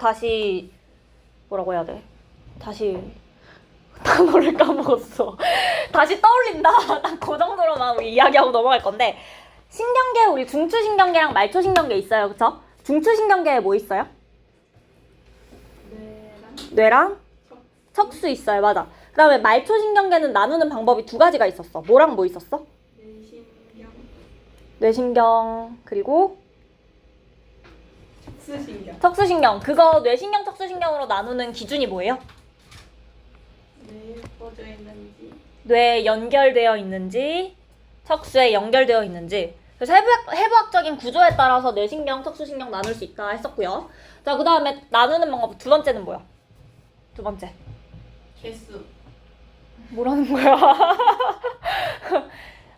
다시 뭐라고 해야 돼? 다시 단어를 까먹었어. 다시 떠올린다. 딱 그 정도로만 우리 이야기하고 넘어갈 건데 신경계 우리 중추신경계랑 말초신경계 있어요. 그쵸? 중추신경계에 뭐 있어요? 뇌랑 척수 있어요. 맞아. 그 다음에 말초신경계는 나누는 방법이 두 가지가 있었어. 뭐랑 뭐 있었어? 뇌신경 그리고 척수신경. 그거 뇌신경 척수신경으로 나누는 기준이 뭐예요? 뇌에 뻗어 있는지 뇌에 연결되어 있는지 척수에 연결되어 있는지. 그래서 해부학적인 구조에 따라서 뇌신경, 척수신경 나눌 수 있다 했었고요. 자, 그 다음에 나누는 방법 두 번째는 뭐야? 두 번째. 개수. 뭐라는 거야?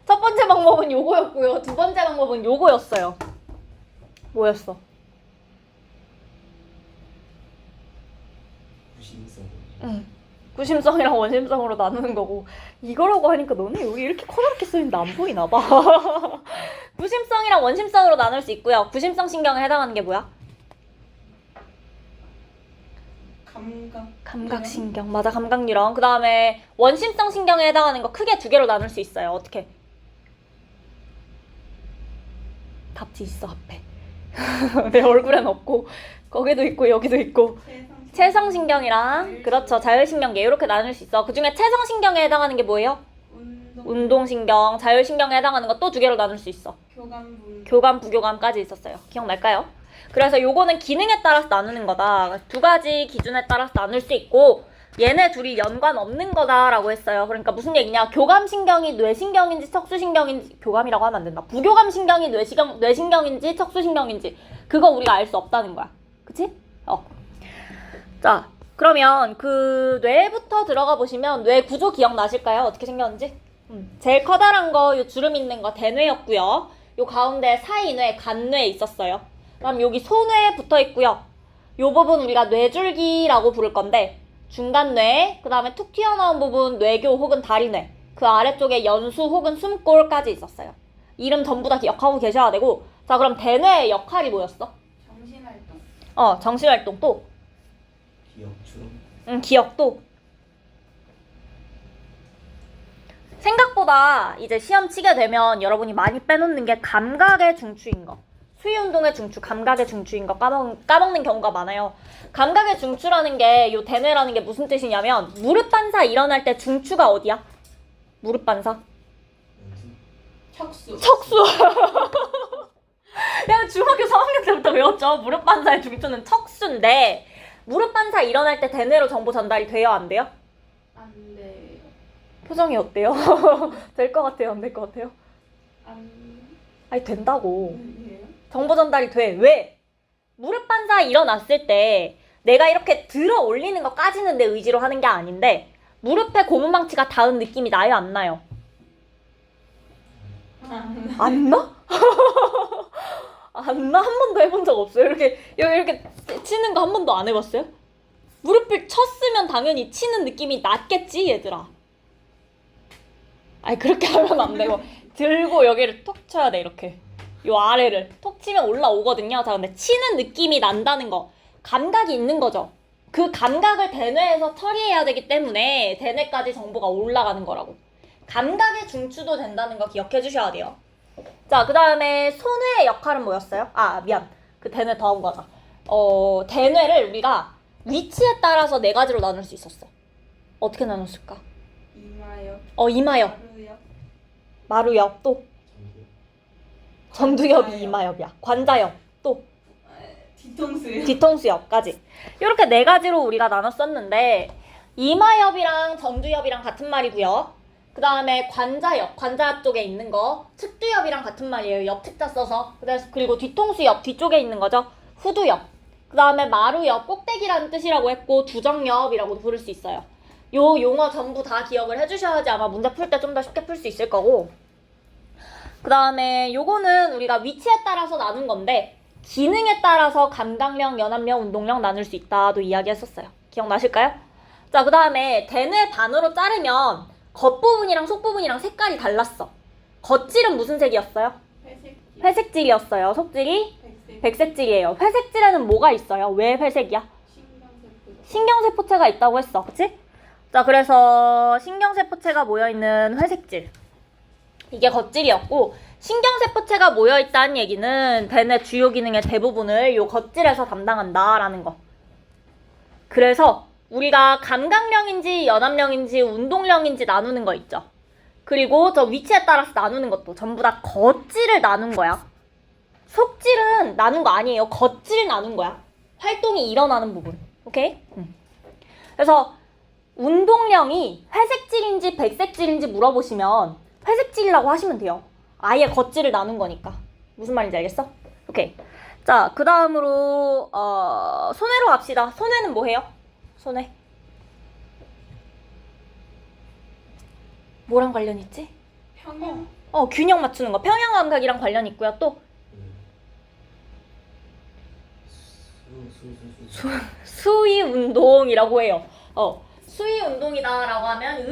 첫 번째 방법은 요거였고요. 두 번째 방법은 요거였어요. 뭐였어? 구심성. 응. 구심성이랑 원심성으로 나누는 거고 이거라고 하니까 너네 여기 이렇게 커다랗게 써있는데 안 보이나 봐. 구심성이랑 원심성으로 나눌 수 있고요. 구심성 신경에 해당하는 게 뭐야? 감각신경. 맞아, 감각뉴런. 그 다음에 원심성 신경에 해당하는 거 크게 두 개로 나눌 수 있어요. 어떻게? 답지 있어 앞에. 내 얼굴엔 없고 거기도 있고 여기도 있고. 체성신경이랑 그렇죠, 자율신경계 이렇게 나눌 수 있어. 그 중에 체성신경에 해당하는 게 뭐예요? 운동신경. 자율신경에 해당하는 거 또 두 개로 나눌 수 있어. 교감, 부교감까지 있었어요. 기억날까요? 그래서 요거는 기능에 따라서 나누는 거다. 두 가지 기준에 따라서 나눌 수 있고 얘네 둘이 연관 없는 거다라고 했어요. 그러니까 무슨 얘기냐? 교감신경이 뇌신경인지 척수신경인지, 교감이라고 하면 안 된다. 부교감신경이 뇌신경인지 척수신경인지 그거 우리가 알 수 없다는 거야. 그치? 자, 그러면 그 뇌부터 들어가 보시면 뇌 구조 기억나실까요? 어떻게 생겼는지? 제일 커다란 거, 요 주름 있는 거 대뇌였고요. 요 가운데 사이뇌, 간뇌 있었어요. 그럼 여기 소뇌 붙어 있고요. 요 부분 우리가 뇌줄기라고 부를 건데 중간뇌, 그 다음에 툭 튀어나온 부분 뇌교 혹은 다리뇌, 그 아래쪽에 연수 혹은 숨골까지 있었어요. 이름 전부 다 기억하고 계셔야 되고. 자, 그럼 대뇌의 역할이 뭐였어? 정신활동. 정신활동. 또 기억추. 기억도. 생각보다 이제 시험 치게 되면 여러분이 많이 빼놓는 게 감각의 중추인 거. 수위운동의 중추, 감각의 중추인 거 까먹는 경우가 많아요. 감각의 중추라는 게, 요 대뇌라는 게 무슨 뜻이냐면 무릎 반사 일어날 때 중추가 어디야? 무릎 반사? 척수. 야, 중학교 3학년 때부터 배웠죠. 무릎 반사의 중추는 척수인데 무릎 반사 일어날 때 대뇌로 정보 전달이 돼요, 안 돼요? 안 돼요. 표정이 어때요? 될 것 같아요, 안 될 것 같아요? 아니, 된다고. 정보 전달이 돼. 왜? 무릎 반사 일어났을 때 내가 이렇게 들어 올리는 것까지는 내 의지로 하는 게 아닌데 무릎에 고무망치가 닿은 느낌이 나요, 안 나요? 안 나? 안 나? 한 번도 해본 적 없어요? 이렇게 치는 거 한 번도 안 해봤어요? 무릎을 쳤으면 당연히 치는 느낌이 났겠지, 얘들아. 아니, 그렇게 하면 안 되고 들고 여기를 톡 쳐야 돼, 이렇게. 요 아래를 톡 치면 올라오거든요. 자, 근데 치는 느낌이 난다는 거, 감각이 있는 거죠. 그 감각을 대뇌에서 처리해야 되기 때문에 대뇌까지 정보가 올라가는 거라고. 감각의 중추도 된다는 거 기억해 주셔야 돼요. 자, 그 다음에 소뇌의 역할은 뭐였어요? 그 대뇌 더 한 거다. 대뇌를 우리가 위치에 따라서 네 가지로 나눌 수 있었어. 어떻게 나눴을까? 이마엽. 마루엽. 또 전두엽이 이마엽이야. 관자엽. 또 뒤통수엽까지. 이렇게 네 가지로 우리가 나눴었는데 이마엽이랑 전두엽이랑 같은 말이고요. 그 다음에 관자엽 쪽에 있는 거 측두엽이랑 같은 말이에요. 옆 측자 써서. 그리고 뒤통수엽 뒤쪽에 있는 거죠. 후두엽. 그 다음에 마루엽 꼭대기라는 뜻이라고 했고 두정엽이라고도 부를 수 있어요. 요 용어 전부 다 기억을 해주셔야지 아마 문제 풀 때 좀 더 쉽게 풀 수 있을 거고. 그 다음에 요거는 우리가 위치에 따라서 나눈 건데 기능에 따라서 감각력, 연합력, 운동력 나눌 수 있다도 이야기했었어요. 기억나실까요? 자, 그 다음에 대뇌 반으로 자르면 겉부분이랑 속부분이랑 색깔이 달랐어. 겉질은 무슨 색이었어요? 회색질이었어요. 속질이 백색질이에요. 회색질에는 뭐가 있어요? 왜 회색이야? 신경세포체가 있다고 했어. 그치? 자, 그래서 신경세포체가 모여있는 회색질. 이게 겉질이었고, 신경세포체가 모여있다는 얘기는 대뇌 주요 기능의 대부분을 요 겉질에서 담당한다라는 거. 그래서 우리가 감각령인지 연합령인지 운동령인지 나누는 거 있죠. 그리고 저 위치에 따라서 나누는 것도 전부 다 겉질을 나눈 거야. 속질은 나눈 거 아니에요. 겉질 나눈 거야. 활동이 일어나는 부분. 오케이? 그래서 운동령이 회색질인지 백색질인지 물어보시면 회색질이라고 하시면 돼요. 아예 겉질을 나눈 거니까. 무슨 말인지 알겠어? 오케이. 자, 그 다음으로 손해로 갑시다. 손해는 뭐 해요? 손해. 뭐랑 관련 있지? 평형. 균형 맞추는 거. 평형 감각이랑 관련 있고요. 또 수위 운동이라고 해요. 수위 운동이다라고 하면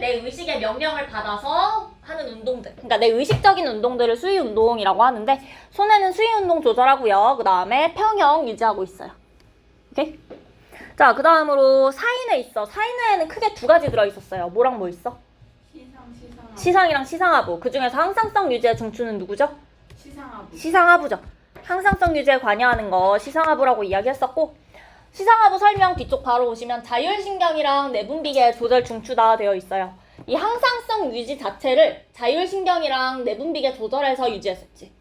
내 의식의 명령을 받아서 하는 운동들. 그러니까 내 의식적인 운동들을 수위 운동이라고 하는데 손해는 수위 운동 조절하고요. 그 다음에 평형 유지하고 있어요. 오케이? 자, 그 다음으로 사인회 있어. 사인회에는 크게 두 가지 들어있었어요. 뭐랑 뭐 있어? 시상하부. 시상이랑 시상하부. 그 중에서 항상성 유지의 중추는 누구죠? 시상하부. 시상하부죠. 항상성 유지에 관여하는 거 시상하부라고 이야기했었고, 시상하부 설명 뒤쪽 바로 보시면 자율신경이랑 내분비계 조절 중추다 되어 있어요. 이 항상성 유지 자체를 자율신경이랑 내분비계 조절해서 유지했었지.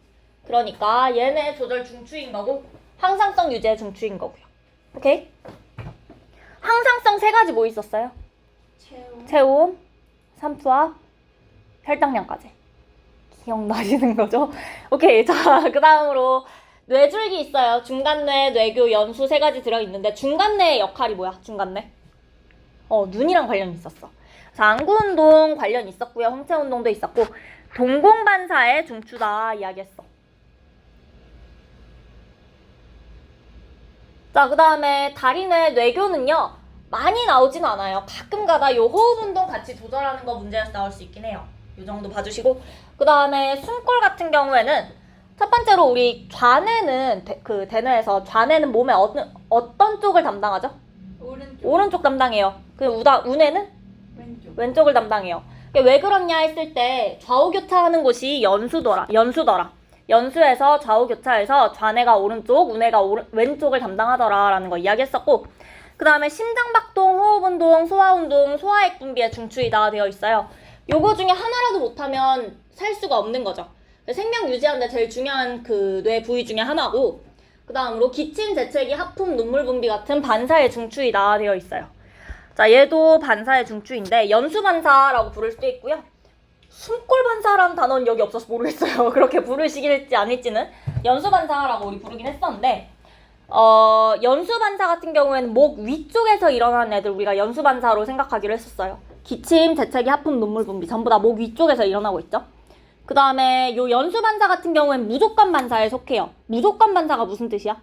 그러니까 얘네 조절 중추인 거고 항상성 유지의 중추인 거고요. 오케이? 항상성 세 가지 뭐 있었어요? 체온, 삼투압, 혈당량까지. 기억나시는 거죠? 오케이. 자, 그 다음으로 뇌줄기 있어요. 중간뇌, 뇌교, 연수 세 가지 들어있는데 중간뇌의 역할이 뭐야? 중간뇌? 눈이랑 관련 있었어. 자, 안구운동 관련 있었고요. 홍채운동도 있었고 동공반사의 중추다 이야기했어. 자, 그 다음에 다리뇌, 뇌교는요. 많이 나오진 않아요. 가끔가다 요 호흡운동 같이 조절하는 거 문제에서 나올 수 있긴 해요. 요 정도 봐주시고, 그 다음에 숨골 같은 경우에는 첫 번째로 우리 좌뇌는 대뇌에서 좌뇌는 몸의 어떤 쪽을 담당하죠? 오른쪽 담당해요. 그 우뇌는 왼쪽을 담당해요. 왜 그러냐 했을 때 좌우 교차하는 곳이 연수더라. 연수에서 좌우 교차해서 좌뇌가 오른쪽, 우뇌가 왼쪽을 담당하더라라는 거 이야기했었고, 그 다음에 심장박동, 호흡운동, 소화운동, 소화액 분비의 중추이다 되어 있어요. 요거 중에 하나라도 못하면 살 수가 없는 거죠. 생명 유지하는데 제일 중요한 그 뇌 부위 중에 하나고, 그 다음으로 기침, 재채기, 하품, 눈물 분비 같은 반사의 중추이다 되어 있어요. 자, 얘도 반사의 중추인데 연수반사라고 부를 수도 있고요. 숨골반사라는 단어는 여기 없어서 모르겠어요. 그렇게 부르시길지 아닐지는. 연수반사라고 우리 부르긴 했었는데, 연수반사 같은 경우에는 목 위쪽에서 일어나는 애들 우리가 연수반사로 생각하기로 했었어요. 기침, 재채기, 하품, 눈물 분비 전부 다 목 위쪽에서 일어나고 있죠. 그 다음에 요 연수반사 같은 경우에는 무조건 반사에 속해요. 무조건 반사가 무슨 뜻이야?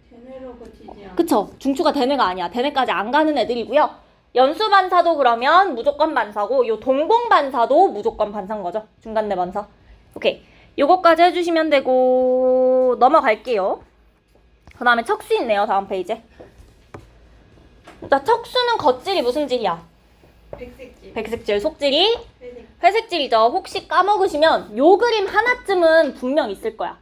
대뇌로 거치지 않아. 그쵸. 중추가 대뇌가 아니야. 대뇌까지 안 가는 애들이고요. 연수반사도 그러면 무조건 반사고 요 동공반사도 무조건 반사인 거죠. 중간뇌 반사. 오케이. 요거까지 해주시면 되고 넘어갈게요. 그 다음에 척수 있네요. 다음 페이지에. 자, 척수는 겉질이 무슨 질이야? 백색질. 속질이 회색질이죠. 혹시 까먹으시면 요 그림 하나쯤은 분명 있을 거야.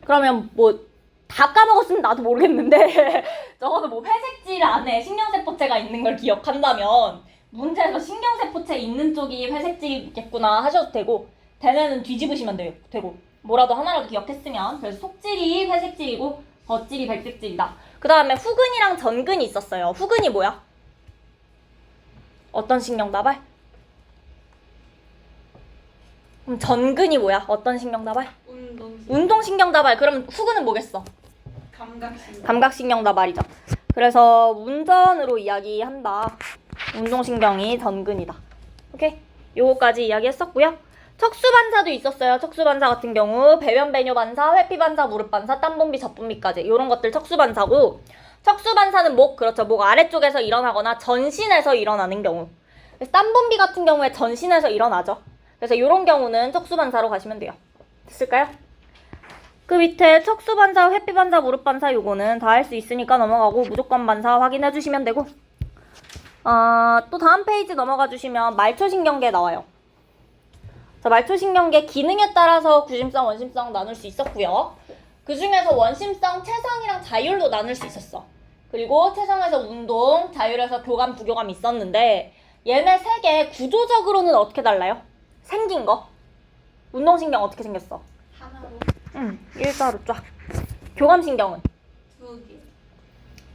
그러면 뭐 다 까먹었으면 나도 모르겠는데 적어도 뭐 회색질 안에 신경세포체가 있는 걸 기억한다면 문제에서 신경세포체 있는 쪽이 회색질이겠구나 하셔도 되고, 대뇌는 뒤집으시면 되고 뭐라도 하나라도 기억했으면. 그래서 속질이 회색질이고 겉질이 백색질이다. 그 다음에 후근이랑 전근이 있었어요. 후근이 뭐야? 어떤 신경다발? 그럼 전근이 뭐야? 어떤 신경다발? 운동신경다발. 그럼 후근은 뭐겠어? 감각신경다발이죠. 그래서 운전으로 이야기한다. 운동신경이 전근이다. 오케이? 요거까지 이야기했었고요. 척수반사도 있었어요. 척수반사 같은 경우 배변 배뇨반사, 회피반사, 무릎반사, 땀분비, 젖분비까지 이런 것들 척수반사고, 척수반사는 목 아래쪽에서 일어나거나 전신에서 일어나는 경우. 그래서 땀분비 같은 경우에 전신에서 일어나죠. 그래서 이런 경우는 척수반사로 가시면 돼요. 됐을까요? 그 밑에 척수 반사, 회피 반사, 무릎 반사 요거는 다 할 수 있으니까 넘어가고 무조건 반사 확인해 주시면 되고 또 다음 페이지 넘어가 주시면 말초신경계 나와요. 자, 말초신경계 기능에 따라서 구심성, 원심성 나눌 수 있었고요. 그 중에서 원심성, 체성이랑 자율로 나눌 수 있었어. 그리고 체성에서 운동, 자율에서 교감, 부교감 있었는데 얘네 세 개 구조적으로는 어떻게 달라요? 생긴 거. 운동신경 어떻게 생겼어? 하나로 일자로 쫙. 교감신경은? 2개.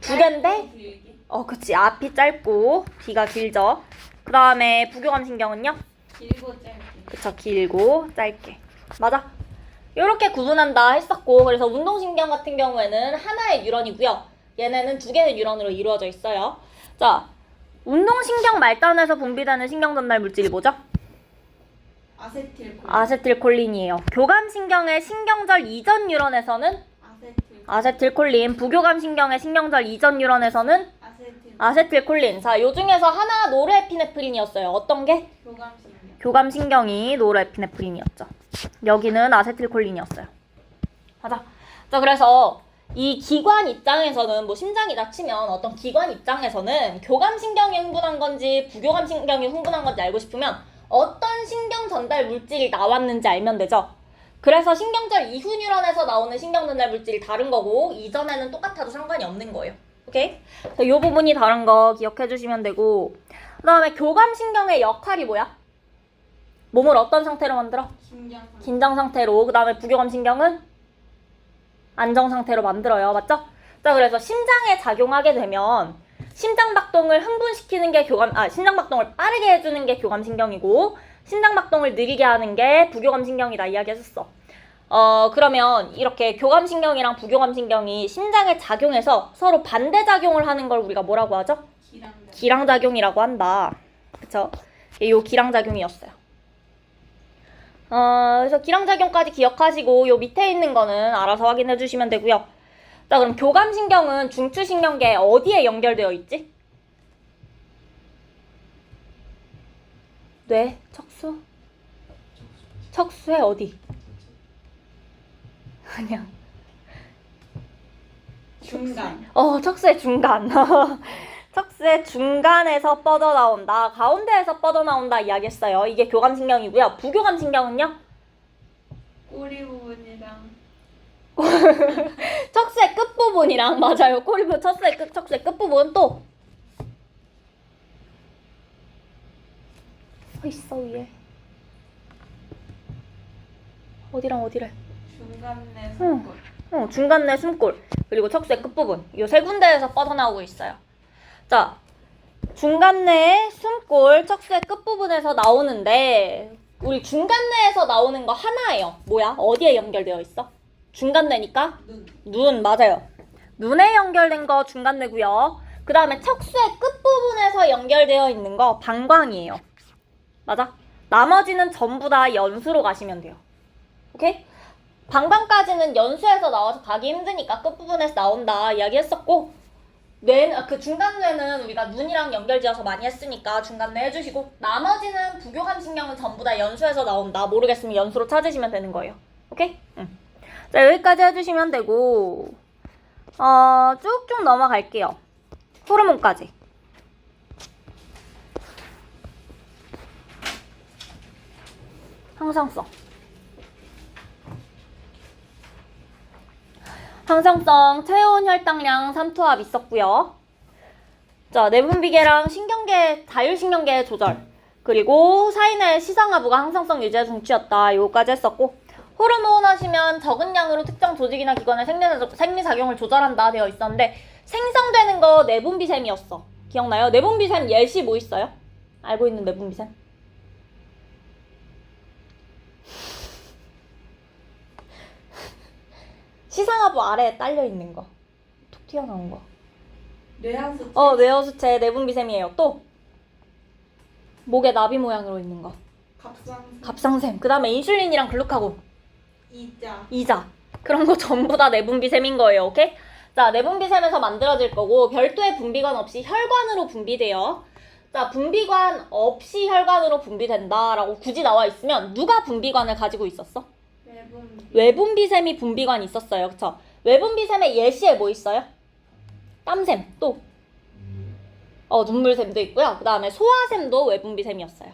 2개인데? 길게. 그치. 앞이 짧고 뒤가 길죠. 그 다음에 부교감신경은요? 길고 짧게. 그쵸. 길고 짧게. 맞아. 요렇게 구분한다 했었고, 그래서 운동신경 같은 경우에는 하나의 뉴런이고요. 얘네는 2개의 뉴런으로 이루어져 있어요. 자, 운동신경 말단에서 분비되는 신경전달 물질이 뭐죠? 아세틸콜린. 아세틸콜린이에요. 교감신경의 신경절 이전 뉴런에서는 아세틸콜린, 부교감신경의 신경절 이전 뉴런에서는 아세틸콜린. 자, 요 중에서 하나 노르에피네프린이었어요. 어떤 게? 교감신경. 교감신경이 노르에피네프린이었죠. 여기는 아세틸콜린이었어요. 맞아. 자, 그래서 이 기관 입장에서는 뭐 심장이다 치면 어떤 기관 입장에서는 교감신경이 흥분한 건지 부교감신경이 흥분한 건지 알고 싶으면 어떤 신경 전달 물질이 나왔는지 알면 되죠. 그래서 신경절 이후 뉴런에서 나오는 신경 전달 물질이 다른 거고 이전에는 똑같아도 상관이 없는 거예요. 오케이? 이 부분이 다른 거 기억해 주시면 되고 그 다음에 교감신경의 역할이 뭐야? 몸을 어떤 상태로 만들어? 긴장 상태로. 그 다음에 부교감신경은 안정 상태로 만들어요. 맞죠? 자, 그래서 심장에 작용하게 되면 심장박동을 흥분시키는 게 심장박동을 빠르게 해주는 게 교감신경이고 심장박동을 느리게 하는 게 부교감신경이다 이야기했었어. 그러면 이렇게 교감신경이랑 부교감신경이 심장에 작용해서 서로 반대작용을 하는 걸 우리가 뭐라고 하죠? 기랑작용이라고 한다. 그쵸? 요 기랑작용이었어요. 그래서 기랑작용까지 기억하시고 요 밑에 있는 거는 알아서 확인해 주시면 되고요. 자, 그럼 교감신경은 중추신경계 어디에 연결되어 있지? 뇌? 척수? 척수의 어디? 그냥 중간. 척수의 중간. 척수의 중간에서 뻗어나온다. 가운데에서 뻗어나온다 이야기했어요. 이게 교감신경이고요. 부교감신경은요? 꼬리 부분이랑 척수의 끝부분이랑 맞아요. 꼬리 부분, 척수의 끝부분 또 서 있어 위에. 어디랑 어디래? 중간내 손골. 중간내 숨골 그리고 척수의 끝부분 이 세 군데에서 뻗어나오고 있어요. 자, 중간내 숨골 척수의 끝부분에서 나오는데 우리 중간내에서 나오는 거 하나예요. 뭐야? 어디에 연결되어 있어? 중간내니까 눈 맞아요. 눈에 연결된 거 중간내고요. 그 다음에 척수의 끝부분에서 연결되어 있는 거 방광이에요. 맞아? 나머지는 전부 다 연수로 가시면 돼요. 오케이? 방광까지는 연수에서 나와서 가기 힘드니까 끝부분에서 나온다 이야기했었고 그 중간뇌는 우리가 눈이랑 연결지어서 많이 했으니까 중간뇌 해주시고 나머지는 부교감신경은 전부 다 연수에서 나온다. 모르겠으면 연수로 찾으시면 되는 거예요. 오케이? 자, 여기까지 해주시면 되고 쭉쭉 넘어갈게요. 호르몬까지. 항상성. 항상성, 체온, 혈당량, 삼투압 있었고요. 자, 내분비계랑 신경계, 자율신경계 조절. 그리고 사인의 시상하부가 항상성 유지의 중추였다. 요거까지 했었고 호르몬 하시면 적은 양으로 특정 조직이나 기관의 생리작용을 조절한다 되어 있었는데 생성되는 거 내분비샘이었어. 기억나요? 내분비샘 예시 뭐 있어요? 알고 있는 내분비샘? 시상하부 아래에 딸려 있는 거. 툭 튀어나온 거. 뇌하수체. 뇌하수체 내분비샘이에요. 또 목에 나비 모양으로 있는 거. 갑상샘. 그 다음에 인슐린이랑 글루카곤. 이자. 그런 거 전부 다 내분비샘인 거예요. 오케이? 자, 내분비샘에서 만들어질 거고 별도의 분비관 없이 혈관으로 분비돼요. 자, 분비관 없이 혈관으로 분비된다라고 굳이 나와 있으면 누가 분비관을 가지고 있었어? 외분비샘이 분비관이 있었어요. 그쵸? 외분비샘의 예시에 뭐 있어요? 땀샘, 또 눈물샘도 있고요. 그 다음에 소화샘도 외분비샘이었어요.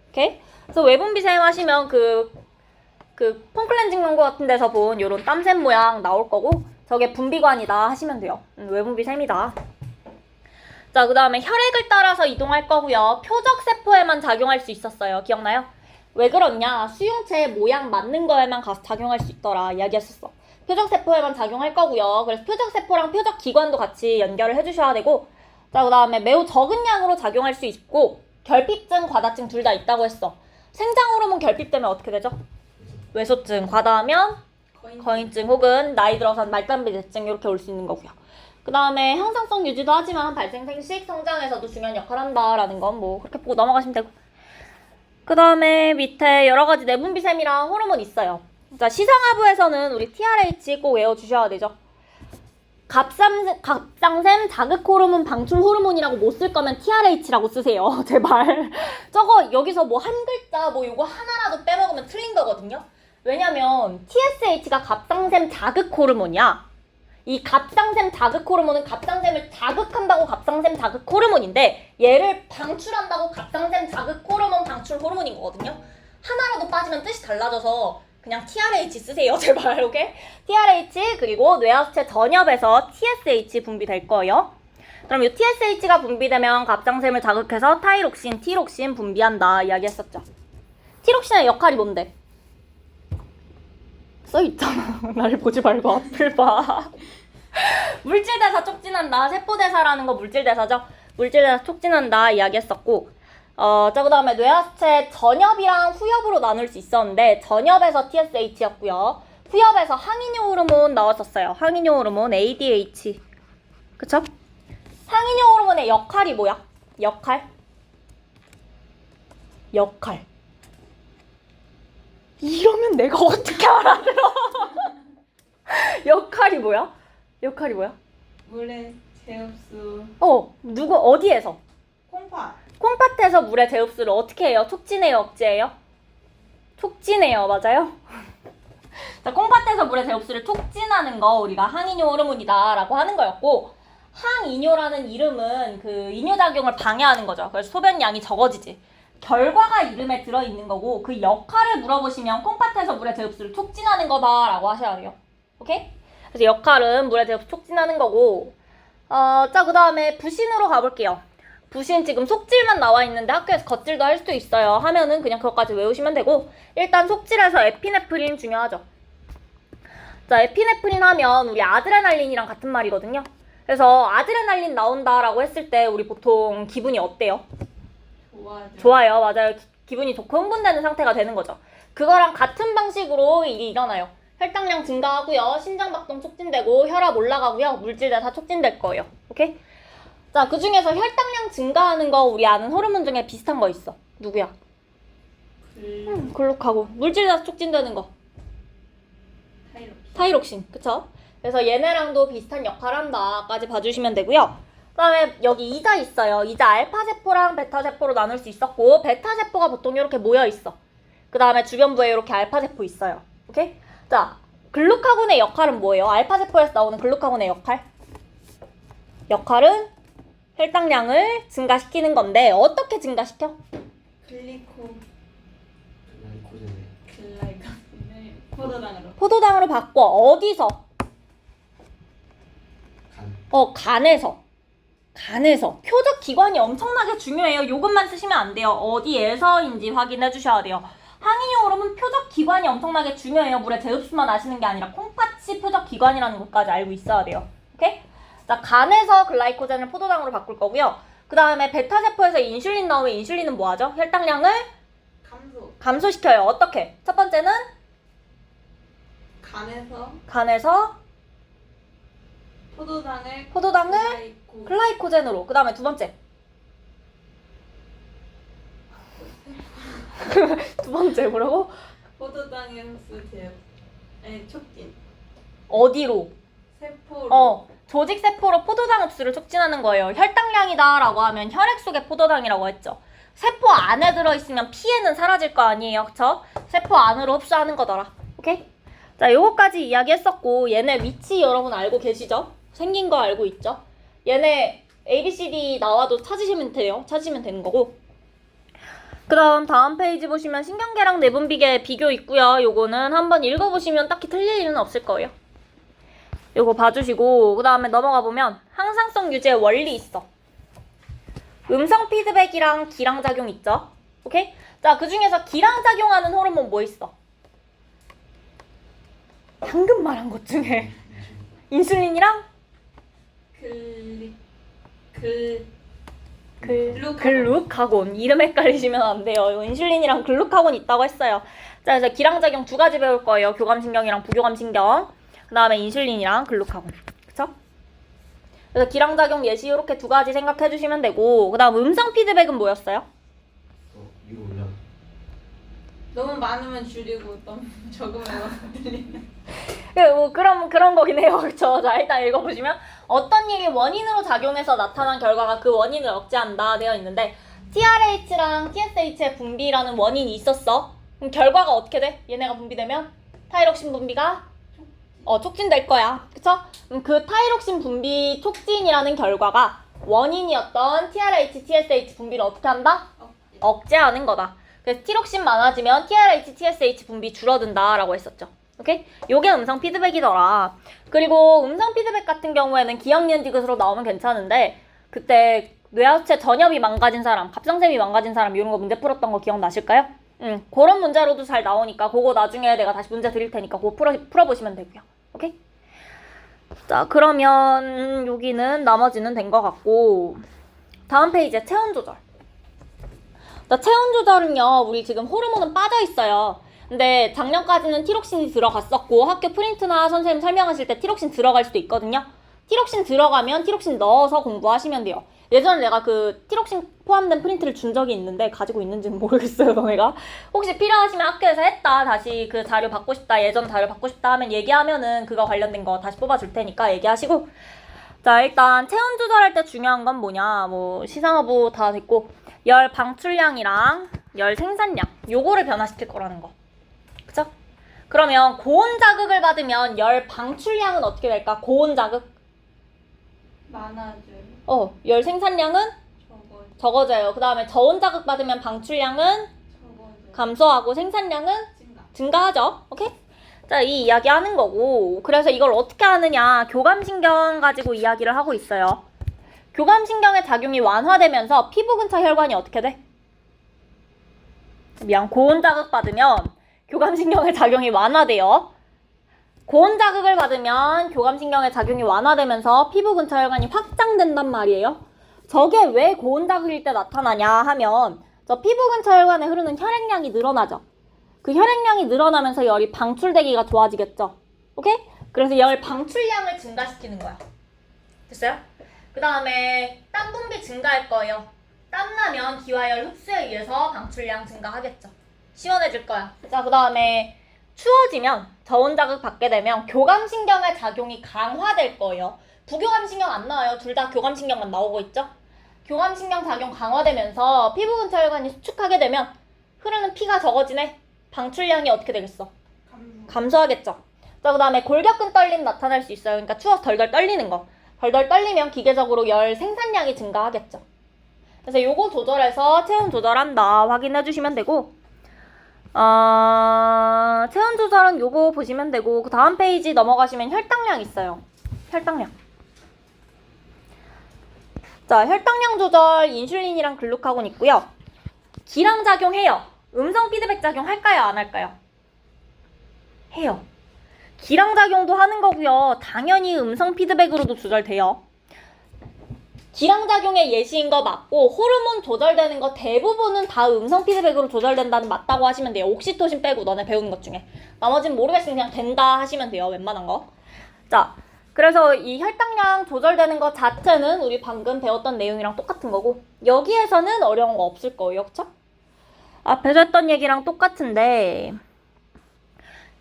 오케이? 그래서 외분비샘 하시면 그 폼클렌징 광고 같은 데서 본 요런 땀샘 모양 나올 거고, 저게 분비관이다 하시면 돼요. 외분비샘이다. 자, 그 다음에 혈액을 따라서 이동할 거고요. 표적세포에만 작용할 수 있었어요. 기억나요? 왜 그렇냐? 수용체의 모양 맞는 거에만 가서 작용할 수 있더라 이야기했었어. 표적세포에만 작용할 거고요. 그래서 표적세포랑 표적기관도 같이 연결을 해주셔야 되고, 자, 그 다음에 매우 적은 양으로 작용할 수 있고, 결핍증, 과다증 둘 다 있다고 했어. 생장호르몬 결핍되면 어떻게 되죠? 외소증, 과다하면 거인증 혹은 나이 들어선 말단비대증 이렇게 올 수 있는 거고요. 그 다음에 항상성 유지도 하지만 발생, 생식, 성장에서도 중요한 역할을 한다라는 건 뭐 그렇게 보고 넘어가시면 되고, 그 다음에 밑에 여러 가지 내분비샘이랑 호르몬 있어요. 자, 시상하부에서는 우리 TRH 꼭 외워주셔야 되죠. 갑상샘 자극 호르몬 방출 호르몬이라고 못 쓸 거면 TRH라고 쓰세요. 제발. 저거 여기서 뭐 한 글자 뭐 요거 하나라도 빼먹으면 틀린 거거든요. 왜냐면 TSH가 갑상샘 자극 호르몬이야. 이 갑상샘 자극 호르몬은 갑상샘을 자극한다고 갑상샘 자극 호르몬인데, 얘를 방출한다고 갑상샘 자극 호르몬 방출 호르몬인 거거든요. 하나라도 빠지면 뜻이 달라져서 그냥 TRH 쓰세요. 제발. 오케이? TRH 그리고 뇌하수체 전엽에서 TSH 분비될 거예요. 그럼 이 TSH가 분비되면 갑상샘을 자극해서 타이록신, 티록신 분비한다 이야기했었죠. 티록신의 역할이 뭔데? 써있잖아. 나를 보지 말고 앞을 봐. 물질대사 촉진한다. 세포대사라는 거 물질대사죠. 물질대사 촉진한다 이야기했었고, 자, 그 다음에 뇌하수체 전엽이랑 후엽으로 나눌 수 있었는데, 전엽에서 TSH였고요. 후엽에서 항이뇨 호르몬 나왔었어요. 항이뇨 호르몬 ADH. 그쵸? 항이뇨 호르몬의 역할이 뭐야? 역할. 이러면 내가 어떻게 알아들어? 역할이 뭐야? 물의 제흡수. 어디에서? 콩팥. 콩팥에서 물의 제흡수를 어떻게 해요? 촉진해요, 억제해요? 촉진해요, 맞아요? 자, 콩팥에서 물의 제흡수를 촉진하는 거 우리가 항이뇨 호르몬이다 라고 하는 거였고, 항이뇨라는 이름은 그 이뇨작용을 방해하는 거죠. 그래서 소변량이 적어지지. 결과가 이름에 들어있는 거고, 그 역할을 물어보시면 콩팥에서 물의 제흡수를 촉진하는 거다 라고 하셔야 돼요. 오케이? 그래서 역할은 물의 제흡수 촉진하는 거고, 자, 그 다음에 부신으로 가볼게요. 부신 지금 속질만 나와 있는데 학교에서 겉질도 할 수도 있어요. 하면은 그냥 그것까지 외우시면 되고, 일단 속질에서 에피네프린 중요하죠. 자, 에피네프린 하면 우리 아드레날린이랑 같은 말이거든요. 그래서 아드레날린 나온다라고 했을 때 우리 보통 기분이 어때요? 좋아요. 맞아요. 기분이 좋고 흥분되는 상태가 되는 거죠. 그거랑 같은 방식으로 이게 일어나요. 혈당량 증가하고요. 심장박동 촉진되고 혈압 올라가고요. 물질대사 촉진될 거예요. 오케이? 자, 그 중에서 혈당량 증가하는 거 우리 아는 호르몬 중에 비슷한 거 있어. 누구야? 글루카곤. 물질대사 촉진되는 거. 타이록신. 그쵸? 그래서 얘네랑도 비슷한 역할을 한다까지 봐주시면 되고요. 그 다음에 여기 이자 있어요. 이자 알파세포랑 베타세포로 나눌 수 있었고, 베타세포가 보통 이렇게 모여있어. 그 다음에 주변부에 이렇게 알파세포 있어요. 오케이? 자, 글루카곤의 역할은 뭐예요? 알파세포에서 나오는 글루카곤의 역할은 혈당량을 증가시키는 건데, 어떻게 증가시켜? 글라이코젠을 포도당으로. 포도당으로 바꿔. 어디서? 간에서. 표적 기관이 엄청나게 중요해요. 요것만 쓰시면 안 돼요. 어디에서인지 확인해 주셔야 돼요. 항이뇨 호르몬 표적 기관이 엄청나게 중요해요. 물의 제흡수만 아시는 게 아니라 콩팥이 표적 기관이라는 것까지 알고 있어야 돼요. 오케이? 자, 간에서 글라이코젠을 포도당으로 바꿀 거고요. 그 다음에 베타세포에서 인슐린 나오면 인슐린은 뭐 하죠? 혈당량을 감소시켜요. 어떻게? 첫 번째는 간에서 포도당을 글라이코젠으로. 그 다음에 두 번째. 두 번째 뭐라고? 포도당의 흡수 촉진. 어디로? 세포로. 조직세포로 포도당 흡수를 촉진하는 거예요. 혈당량이다 라고 하면 혈액 속에 포도당이라고 했죠. 세포 안에 들어있으면 피에는 사라질 거 아니에요. 그쵸? 세포 안으로 흡수하는 거더라. 오케이? 자, 요거까지 이야기했었고 얘네 위치 여러분 알고 계시죠? 생긴 거 알고 있죠? 얘네 ABCD 나와도 찾으시면 돼요. 찾으시면 되는 거고. 그럼 다음 페이지 보시면 신경계랑 내분비계 비교 있고요. 요거는 한번 읽어보시면 딱히 틀릴 일은 없을 거예요. 요거 봐주시고 그 다음에 넘어가 보면 항상성 유지의 원리 있어. 음성 피드백이랑 기량작용 있죠? 오케이? 자, 그 중에서 기량작용하는 호르몬 뭐 있어? 방금 말한 것 중에 인슐린이랑 글루카곤. 이름 헷갈리시면 안 돼요. 이거 인슐린이랑 글루카곤 있다고 했어요. 자, 그래서 기량작용 두 가지 배울 거예요. 교감신경이랑 부교감신경. 그 다음에 인슐린이랑 글루카곤. 그쵸? 그래서 기량작용 예시 이렇게 두 가지 생각해 주시면 되고 그 다음 음성 피드백은 뭐였어요? 위로 올려. 너무 많으면 줄이고 너무 적으면 들리는. 뭐 그런 거긴 해요. 그쵸? 자, 일단 읽어보시면 어떤 일이 원인으로 작용해서 나타난 결과가 그 원인을 억제한다 되어 있는데 TRH랑 TSH의 분비라는 원인이 있었어. 그럼 결과가 어떻게 돼? 얘네가 분비되면 타이록신 분비가 촉진될 거야. 그쵸? 그 타이록신 분비 촉진이라는 결과가 원인이었던 TRH, TSH 분비를 어떻게 한다? 억제하는 거다. 그래서 티록신 많아지면 TRH, TSH 분비 줄어든다 라고 했었죠. 오케이? 요게 음성 피드백이더라. 그리고 음성 피드백 같은 경우에는 기억니은 디귿으로 나오면 괜찮은데 그때 뇌하수체 전엽이 망가진 사람, 갑상샘이 망가진 사람 이런 거 문제 풀었던 거 기억나실까요? 그런 문제로도 잘 나오니까 그거 나중에 내가 다시 문제 드릴 테니까 그거 풀어보시면 되고요. 오케이? 자, 그러면 여기는 나머지는 된 것 같고 다음 페이지에 체온 조절. 자, 체온 조절은요, 우리 지금 호르몬은 빠져 있어요. 근데 작년까지는 티록신이 들어갔었고 학교 프린트나 선생님 설명하실 때 티록신 들어갈 수도 있거든요. 티록신 들어가면 티록신 넣어서 공부하시면 돼요. 예전에 내가 그 티록신 포함된 프린트를 준 적이 있는데 가지고 있는지는 모르겠어요, 너네가. 혹시 필요하시면 학교에서 했다, 다시 그 자료 받고 싶다, 예전 자료 받고 싶다 하면 얘기하면은 그거 관련된 거 다시 뽑아줄 테니까 얘기하시고. 자, 일단 체온 조절할 때 중요한 건 뭐냐, 뭐 시상어부 다 됐고 열 방출량이랑 열 생산량 요거를 변화시킬 거라는 거. 그쵸? 그러면 고온 자극을 받으면 열 방출량은 어떻게 될까? 고온 자극? 많아져요. 열 생산량은 적어져요. 그 다음에 저온 자극 받으면 방출량은 감소하고 생산량은 증가하죠. 오케이? 자, 이 이야기 하는 거고 그래서 이걸 어떻게 하느냐 교감신경 가지고 이야기를 하고 있어요. 교감신경의 작용이 완화되면서 피부 근처 혈관이 어떻게 돼? 고온 자극 받으면 교감신경의 작용이 완화돼요. 고온 자극을 받으면 교감신경의 작용이 완화되면서 피부 근처 혈관이 확장된단 말이에요. 저게 왜 고온 자극일 때 나타나냐 하면 저 피부 근처 혈관에 흐르는 혈액량이 늘어나죠. 그 혈액량이 늘어나면서 열이 방출되기가 좋아지겠죠. 오케이? 그래서 열 방출량을 증가시키는 거야. 됐어요? 그 다음에 땀 분비 증가할 거예요. 땀나면 기화열 흡수에 의해서 방출량 증가하겠죠. 시원해질 거야. 자, 그 다음에 추워지면 저온 자극 받게 되면 교감신경의 작용이 강화될 거예요. 부교감신경 안 나와요. 둘 다 교감신경만 나오고 있죠. 교감신경 작용 강화되면서 피부 근처 혈관이 수축하게 되면 흐르는 피가 적어지네. 방출량이 어떻게 되겠어? 감소하겠죠. 자, 그 다음에 골격근 떨림 나타날 수 있어요. 그러니까 추워서 덜덜 떨리는 거. 덜덜 떨리면 기계적으로 열 생산량이 증가하겠죠. 그래서 요거 조절해서 체온 조절한다 확인해 주시면 되고 체온 조절은 요거 보시면 되고 그 다음 페이지 넘어가시면 혈당량 있어요. 혈당량. 자, 혈당량 조절 인슐린이랑 글루카곤 있고요. 기량작용 해요. 음성 피드백 작용 할까요? 안 할까요? 해요. 기량작용도 하는 거고요. 당연히 음성 피드백으로도 조절돼요. 기량작용의 예시인 거 맞고 호르몬 조절되는 거 대부분은 다 음성 피드백으로 조절된다는 맞다고 하시면 돼요. 옥시토신 빼고 너네 배우는 것 중에. 나머지는 모르겠으면 그냥 된다 하시면 돼요. 웬만한 거. 자, 그래서 이 혈당량 조절되는 것 자체는 우리 방금 배웠던 내용이랑 똑같은 거고 여기에서는 어려운 거 없을 거예요. 그쵸? 앞에서 했던 얘기랑 똑같은데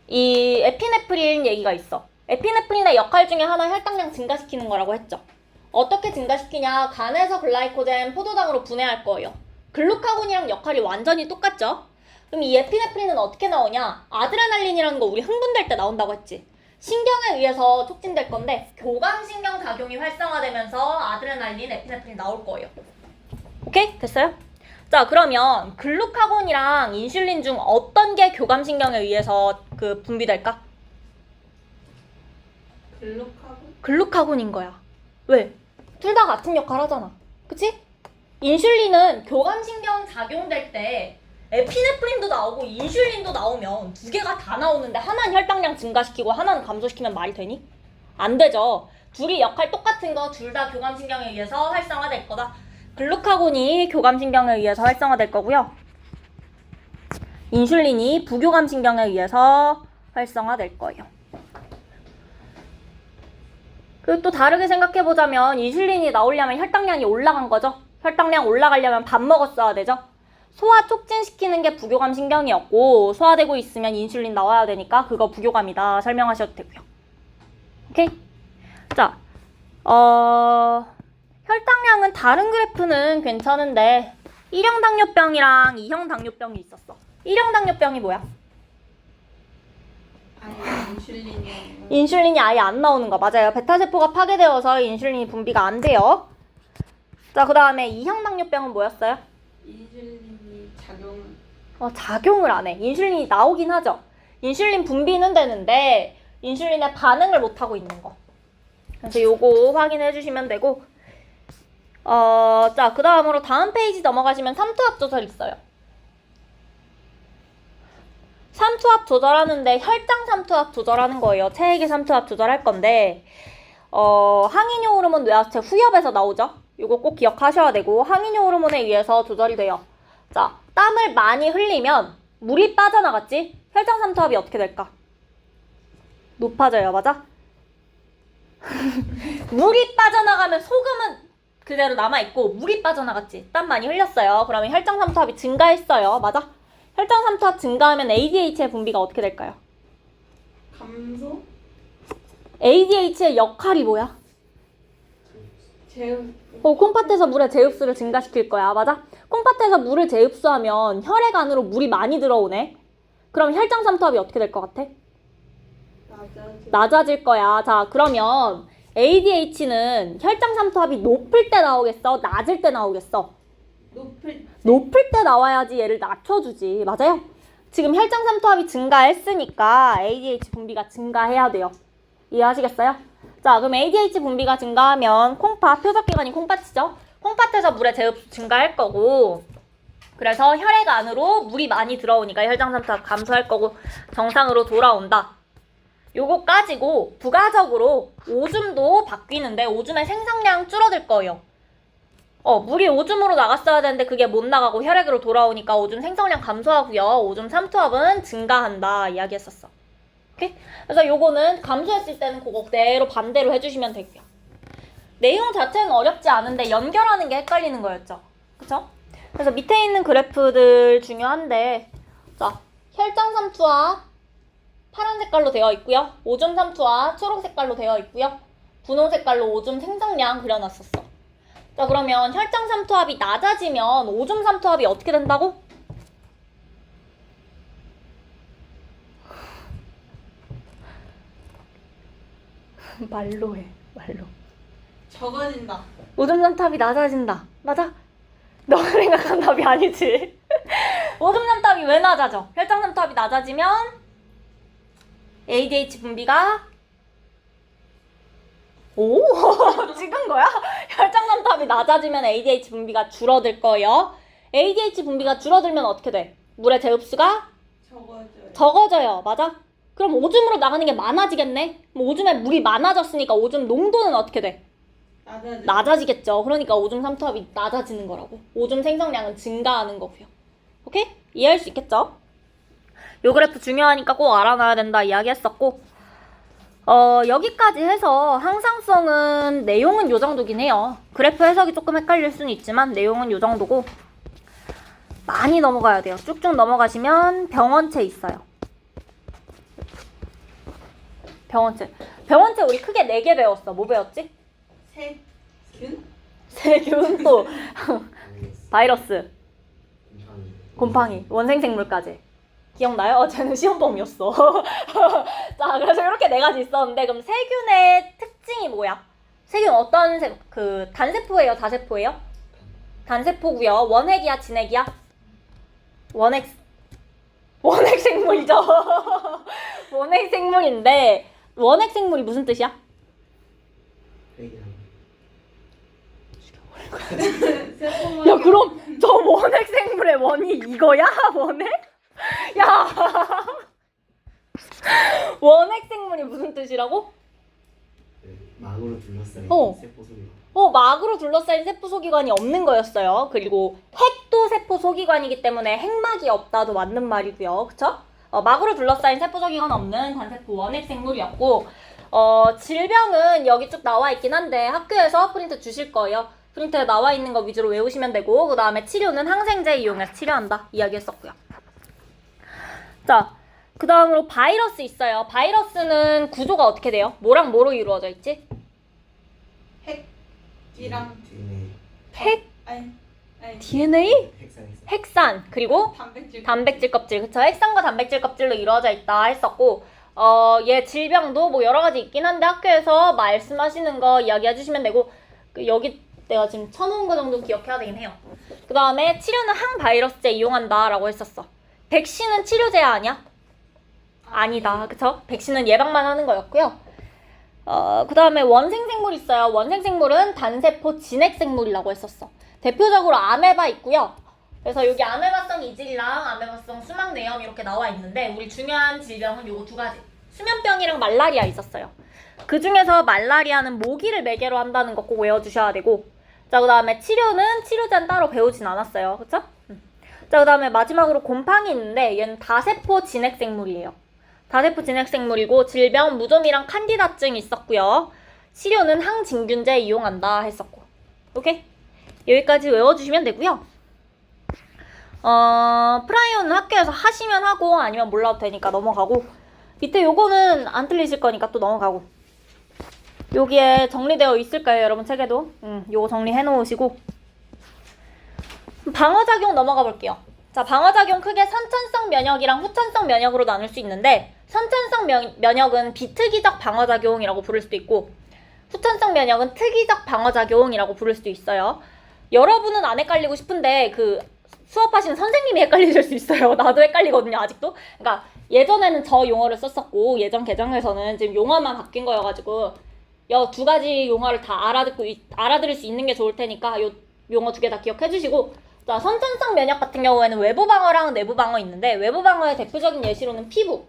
이 에피네프린 얘기가 있어. 에피네프린의 역할 중에 하나 혈당량 증가시키는 거라고 했죠. 어떻게 증가시키냐? 간에서 글라이코젠, 포도당으로 분해할 거예요. 글루카곤이랑 역할이 완전히 똑같죠? 그럼 이 에피네프린은 어떻게 나오냐? 아드레날린이라는 거 우리 흥분될 때 나온다고 했지. 신경에 의해서 촉진될 건데 교감신경 작용이 활성화되면서 아드레날린, 에피네프린 나올 거예요. 오케이? 됐어요? 자, 그러면 글루카곤이랑 인슐린 중 어떤 게 교감신경에 의해서 그 분비될까? 글루카곤인 거야. 왜? 둘 다 같은 역할 하잖아. 그치? 인슐린은 교감신경 작용될 때 에피네프린도 나오고 인슐린도 나오면 두 개가 다 나오는데 하나는 혈당량 증가시키고 하나는 감소시키면 말이 되니? 안 되죠. 둘이 역할 똑같은 거 둘 다 교감신경에 의해서 활성화될 거다. 글루카곤이 교감신경에 의해서 활성화될 거고요. 인슐린이 부교감신경에 의해서 활성화될 거예요. 그리고 또 다르게 생각해보자면 인슐린이 나오려면 혈당량이 올라간 거죠. 혈당량 올라가려면 밥 먹었어야 되죠. 소화 촉진시키는 게 부교감 신경이었고 소화되고 있으면 인슐린 나와야 되니까 그거 부교감이다 설명하셔도 되고요. 오케이? 자, 혈당량은 다른 그래프는 괜찮은데 1형 당뇨병이랑 2형 당뇨병이 있었어. 1형 당뇨병이 뭐야? 인슐린이 아예 안 나오는 거 맞아요. 베타세포가 파괴되어서 인슐린이 분비가 안 돼요. 자, 그 다음에 2형 당뇨병은 뭐였어요? 인슐린이 작용을 안 해. 인슐린이 나오긴 하죠. 인슐린 분비는 되는데 인슐린에 반응을 못 하고 있는 거. 그래서 요거 확인해 주시면 되고 자, 그 다음으로 다음 페이지 넘어가시면 삼투압 조절 있어요. 삼투압 조절하는데 혈장 삼투압 조절하는 거예요. 체액의 삼투압 조절할 건데 항이뇨 호르몬 뇌하수체 후엽에서 나오죠. 이거 꼭 기억하셔야 되고 항이뇨 호르몬에 의해서 조절이 돼요. 자, 땀을 많이 흘리면 물이 빠져나갔지? 혈장 삼투압이 어떻게 될까? 높아져요. 맞아? 물이 빠져나가면 소금은 그대로 남아있고 물이 빠져나갔지? 땀 많이 흘렸어요. 그러면 혈장 삼투압이 증가했어요. 맞아? 혈장 삼투압 증가하면 ADH의 분비가 어떻게 될까요? 감소? ADH의 역할이 뭐야? 콩팥에서 물의 재흡수를 증가시킬 거야. 맞아? 콩팥에서 물을 재흡수하면 혈액 안으로 물이 많이 들어오네. 그럼 혈장 삼투압이 어떻게 될 것 같아? 낮아질 거야. 자, 그러면 ADH는 혈장 삼투압이 높을 때 나오겠어? 낮을 때 나오겠어? 높을 때 나와야지 얘를 낮춰주지. 맞아요? 지금 혈장 삼투압이 증가했으니까 ADH 분비가 증가해야 돼요. 이해하시겠어요? 자, 그럼 ADH 분비가 증가하면 콩팥, 표적기관이 콩팥이죠? 콩팥에서 물의 재흡수 증가할 거고 그래서 혈액 안으로 물이 많이 들어오니까 혈장 삼투압 감소할 거고 정상으로 돌아온다. 요거 까지고 부가적으로 오줌도 바뀌는데 오줌의 생산량 줄어들 거예요. 물이 오줌으로 나갔어야 되는데 그게 못 나가고 혈액으로 돌아오니까 오줌 생성량 감소하고요. 오줌 삼투압은 증가한다 이야기했었어. 오케이? 그래서 요거는 감소했을 때는 그거 그대로 반대로 해주시면 되고요. 내용 자체는 어렵지 않은데 연결하는 게 헷갈리는 거였죠. 그쵸? 그래서 밑에 있는 그래프들 중요한데 자, 혈장 삼투압 파란 색깔로 되어 있고요. 오줌 삼투압 초록 색깔로 되어 있고요. 분홍 색깔로 오줌 생성량 그려놨었어. 자, 그러면 혈장 삼투압이 낮아지면 오줌 삼투압이 어떻게 된다고? 말로 해. 말로. 적어진다. 오줌 삼투압이 낮아진다. 맞아? 너가 생각한 답이 아니지. 오줌 삼투압이 왜 낮아져? 혈장 삼투압이 낮아지면 ADH 분비가 찍은 거야? 혈장 삼투압이 낮아지면 ADH 분비가 줄어들 거예요. ADH 분비가 줄어들면 어떻게 돼? 물의 재흡수가 적어져요. 맞아? 그럼 오줌으로 나가는 게 많아지겠네? 오줌에 물이 많아졌으니까 오줌 농도는 어떻게 돼? 낮아지겠죠. 그러니까 오줌 삼투압이 낮아지는 거라고. 오줌 생성량은 증가하는 거고요. 오케이? 이해할 수 있겠죠? 요 그래프 중요하니까 꼭 알아놔야 된다 이야기했었고 여기까지 해서 항상성은 내용은 요 정도긴 해요. 그래프 해석이 조금 헷갈릴 수는 있지만 내용은 요 정도고 많이 넘어가야 돼요. 쭉쭉 넘어가시면 병원체 있어요. 병원체 우리 크게 4개 배웠어. 뭐 배웠지? 세균 또 바이러스 곰팡이, 원생생물까지. 기억나요? 쟤는 시험범이었어. 자, 그래서 이렇게 네 가지 있었는데, 그럼 세균의 특징이 뭐야? 세균 어떤 단세포예요? 다세포예요? 단세포고요. 원핵이야? 진핵이야? 원핵 생물이죠. 원핵 생물인데, 원핵 생물이 무슨 뜻이야? 야, 그럼 저 원핵 생물의 원이 이거야? 원핵? 야, 원핵 생물이 무슨 뜻이라고? 망으로 둘러싸인 어. 세포 소리. 막으로 둘러싸인 세포 소기관이 없는 거였어요. 그리고 핵도 세포 소기관이기 때문에 핵막이 없다도 맞는 말이고요. 그쵸? 막으로 둘러싸인 세포 소기관 없는 단세포 원핵 생물이었고, 질병은 여기 쭉 나와 있긴 한데 학교에서 프린트 주실 거예요. 프린트에 나와 있는 거 위주로 외우시면 되고, 그 다음에 치료는 항생제 이용해서 치료한다 이야기했었고요. 자, 그 다음으로 바이러스 있어요. 바이러스는 구조가 어떻게 돼요? 뭐랑 뭐로 이루어져 있지? 핵이랑 DNA. 핵? 아니 DNA? 핵산. 핵산, 그리고 단백질 껍질. 그쵸? 핵산과 단백질 껍질로 이루어져 있다 했었고, 얘 질병도 뭐 여러 가지 있긴 한데 학교에서 말씀하시는 거 이야기해 주시면 되고, 여기 내가 지금 쳐놓은 거 정도 기억해야 되긴 해요. 그 다음에 치료는 항바이러스제 이용한다 라고 했었어. 백신은 치료제 아니야? 아니다. 그쵸? 백신은 예방만 하는 거였고요. 그 다음에 원생생물 있어요. 원생생물은 단세포 진핵생물이라고 했었어. 대표적으로 아메바 있고요. 그래서 여기 아메바성 이질이랑 아메바성 수막내염 이렇게 나와 있는데, 우리 중요한 질병은 요거 두 가지. 수면병이랑 말라리아 있었어요. 그 중에서 말라리아는 모기를 매개로 한다는 거 꼭 외워주셔야 되고, 자, 그 다음에 치료제는 따로 배우진 않았어요. 그쵸? 자, 그 다음에 마지막으로 곰팡이 있는데, 얘는 다세포 진핵생물이에요. 다세포 진핵생물이고, 질병 무좀이랑 칸디다증 있었고요. 치료는 항진균제 이용한다 했었고. 오케이? 여기까지 외워주시면 되고요. 프라이오는 학교에서 하시면 하고 아니면 몰라도 되니까 넘어가고, 밑에 요거는 안 틀리실 거니까 또 넘어가고. 여기에 정리되어 있을까요, 여러분 책에도? 요거 정리해 놓으시고, 방어작용 넘어가 볼게요. 자, 방어작용 크게 선천성 면역이랑 후천성 면역으로 나눌 수 있는데, 선천성 면역은 비특이적 방어작용이라고 부를 수도 있고, 후천성 면역은 특이적 방어작용이라고 부를 수도 있어요. 여러분은 안 헷갈리고 싶은데 수업하시는 선생님이 헷갈리실 수 있어요. 나도 헷갈리거든요, 아직도. 그러니까 예전에는 저 용어를 썼었고, 예전 개정에서는 지금 용어만 바뀐 거여가지고 두 가지 용어를 다 알아들을 수 있는 게 좋을 테니까 요 용어 두 개 다 기억해 주시고, 자, 선천성 면역 같은 경우에는 외부 방어랑 내부 방어 있는데, 외부 방어의 대표적인 예시로는 피부.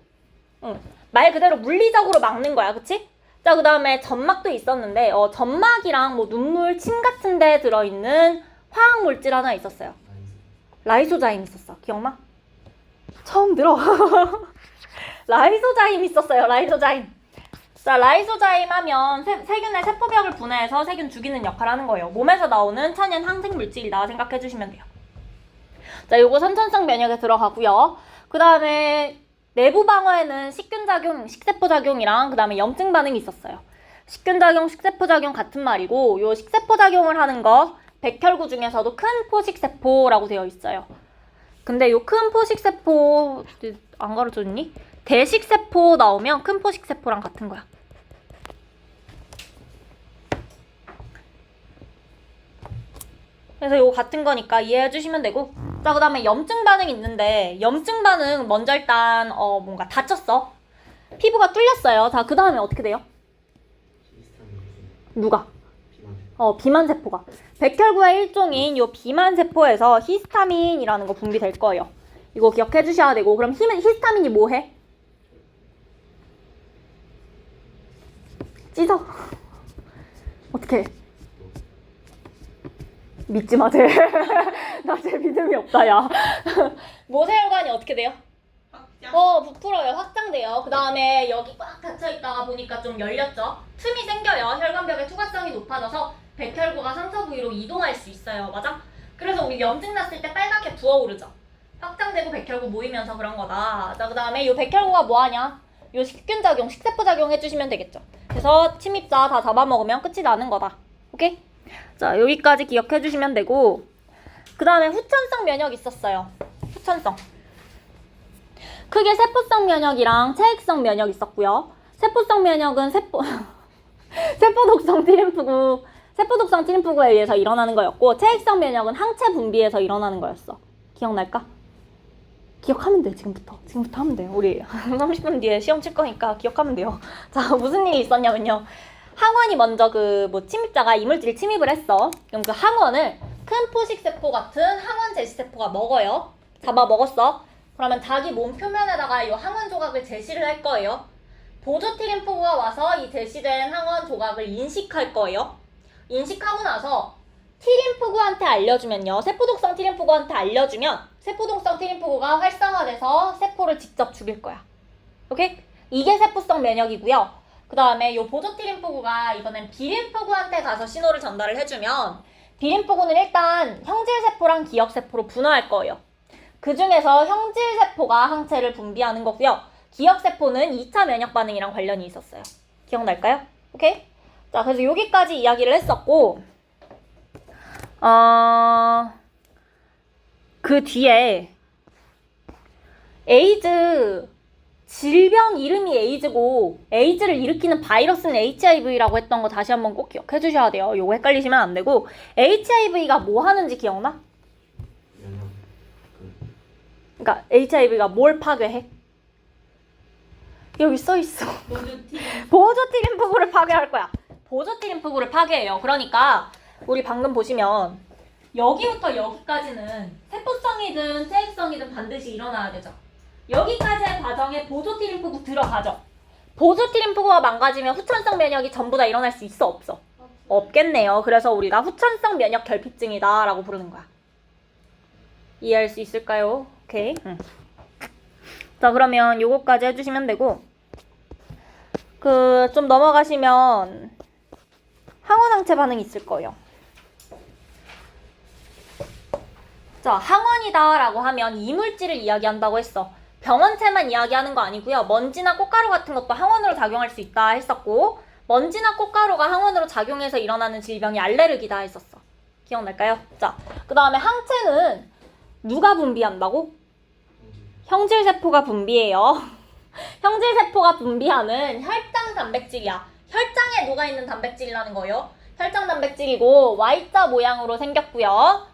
말 그대로 물리적으로 막는 거야, 그치? 자, 그 다음에 점막도 있었는데, 점막이랑 뭐 눈물, 침 같은 데 들어있는 화학물질 하나 있었어요. 라이소자임 있었어. 기억나? 처음 들어. 라이소자임 있었어요. 라이소자임. 자, 라이소자임 하면 세균의 세포벽을 분해해서 세균 죽이는 역할을 하는 거예요. 몸에서 나오는 천연 항생물질이다 생각해 주시면 돼요. 자, 요거 선천성 면역에 들어가고요. 그 다음에 내부 방어에는 식균작용, 식세포작용이랑 그 다음에 염증 반응이 있었어요. 식균작용, 식세포작용 같은 말이고, 요 식세포작용을 하는 거 백혈구 중에서도 큰 포식세포라고 되어 있어요. 근데 요 큰 포식세포 안 가르쳐줬니? 대식세포 나오면 큰 포식세포랑 같은 거야. 그래서 요거 같은 거니까 이해해 주시면 되고, 자, 그 다음에 염증 반응 있는데, 염증 반응 먼저 일단 뭔가 다쳤어. 피부가 뚫렸어요. 자, 그 다음에 어떻게 돼요? 누가? 비만세포가. 백혈구의 일종인 요 비만세포에서 히스타민이라는 거 분비될 거예요. 이거 기억해 주셔야 되고, 그럼 히스타민이 뭐 해? 찢어. 어떻게? 믿지 마, 쟤. 나 쟤 믿음이 없다, 야. 모세혈관이 어떻게 돼요? 부풀어요. 확장돼요. 그 다음에 여기 꽉 닫혀있다가 보니까 좀 열렸죠? 틈이 생겨요. 혈관벽의 투과성이 높아져서 백혈구가 상처 부위로 이동할 수 있어요. 맞아? 그래서 우리 염증 났을 때 빨갛게 부어오르죠? 확장되고 백혈구 모이면서 그런 거다. 자, 그 다음에 이 백혈구가 뭐하냐? 요 식균작용, 식세포작용 해주시면 되겠죠? 그래서 침입자 다 잡아먹으면 끝이 나는 거다. 오케이? 자, 여기까지 기억해 주시면 되고, 그 다음에 후천성 면역 있었어요. 후천성. 크게 세포성 면역이랑 체액성 면역 있었고요. 세포성 면역은 세포독성 트림프구에 의해서 일어나는 거였고, 체액성 면역은 항체 분비에서 일어나는 거였어. 기억날까? 기억하면 돼. 지금부터 하면 돼요. 우리 30분 뒤에 시험 칠 거니까 기억하면 돼요. 자, 무슨 일이 있었냐면요. 항원이 먼저 침입자가 이물질을 침입을 했어. 그럼 그 항원을 큰 포식세포 같은 항원 제시세포가 먹어요. 잡아 먹었어. 그러면 자기 몸 표면에다가 이 항원 조각을 제시를 할 거예요. 보조 트림프구가 와서 이 제시된 항원 조각을 인식할 거예요. 인식하고 나서 T림프구한테 알려주면요. 세포독성 T림프구한테 알려주면 세포독성 T림프구가 활성화돼서 세포를 직접 죽일 거야. 오케이? 이게 세포성 면역이고요. 그 다음에 요 보조 T림프구가 이번엔 B림프구한테 가서 신호를 전달을 해주면 B림프구는 일단 형질세포랑 기억세포로 분화할 거예요. 그 중에서 형질세포가 항체를 분비하는 거고요. 기억세포는 2차 면역 반응이랑 관련이 있었어요. 기억날까요? 오케이? 자, 그래서 여기까지 이야기를 했었고, 그 뒤에 에이즈, 질병 이름이 에이즈고 에이즈를 일으키는 바이러스는 HIV라고 했던 거 다시 한번 꼭 기억해 주셔야 돼요. 요거 헷갈리시면 안 되고, HIV가 뭐 하는지 기억나? 그러니까 HIV가 뭘 파괴해? 여기 써 있어. 보조 T림프구를 파괴할 거야. 보조 T림프구를 파괴해요. 그러니까 우리 방금 보시면 여기부터 여기까지는 세포성이든 체액성이든 반드시 일어나야 되죠. 여기까지의 과정에 보조 T림프구 들어가죠. 보조 T림프구가 망가지면 후천성 면역이 전부 다 일어날 수 있어, 없어? 없겠네요. 그래서 우리가 후천성 면역 결핍증이다 라고 부르는 거야. 이해할 수 있을까요? 오케이. 자, 그러면 요거까지 해주시면 되고, 좀 넘어가시면 항원항체 반응이 있을 거예요. 자, 항원이다 라고 하면 이물질을 이야기한다고 했어. 병원체만 이야기하는 거 아니고요. 먼지나 꽃가루 같은 것도 항원으로 작용할 수 있다 했었고, 먼지나 꽃가루가 항원으로 작용해서 일어나는 질병이 알레르기다 했었어. 기억날까요? 자, 그 다음에 항체는 누가 분비한다고? 형질세포가 분비해요. 형질세포가 분비하는 혈장 단백질이야. 혈장에 녹아있는 단백질이라는 거예요. 혈장 단백질이고 Y자 모양으로 생겼고요.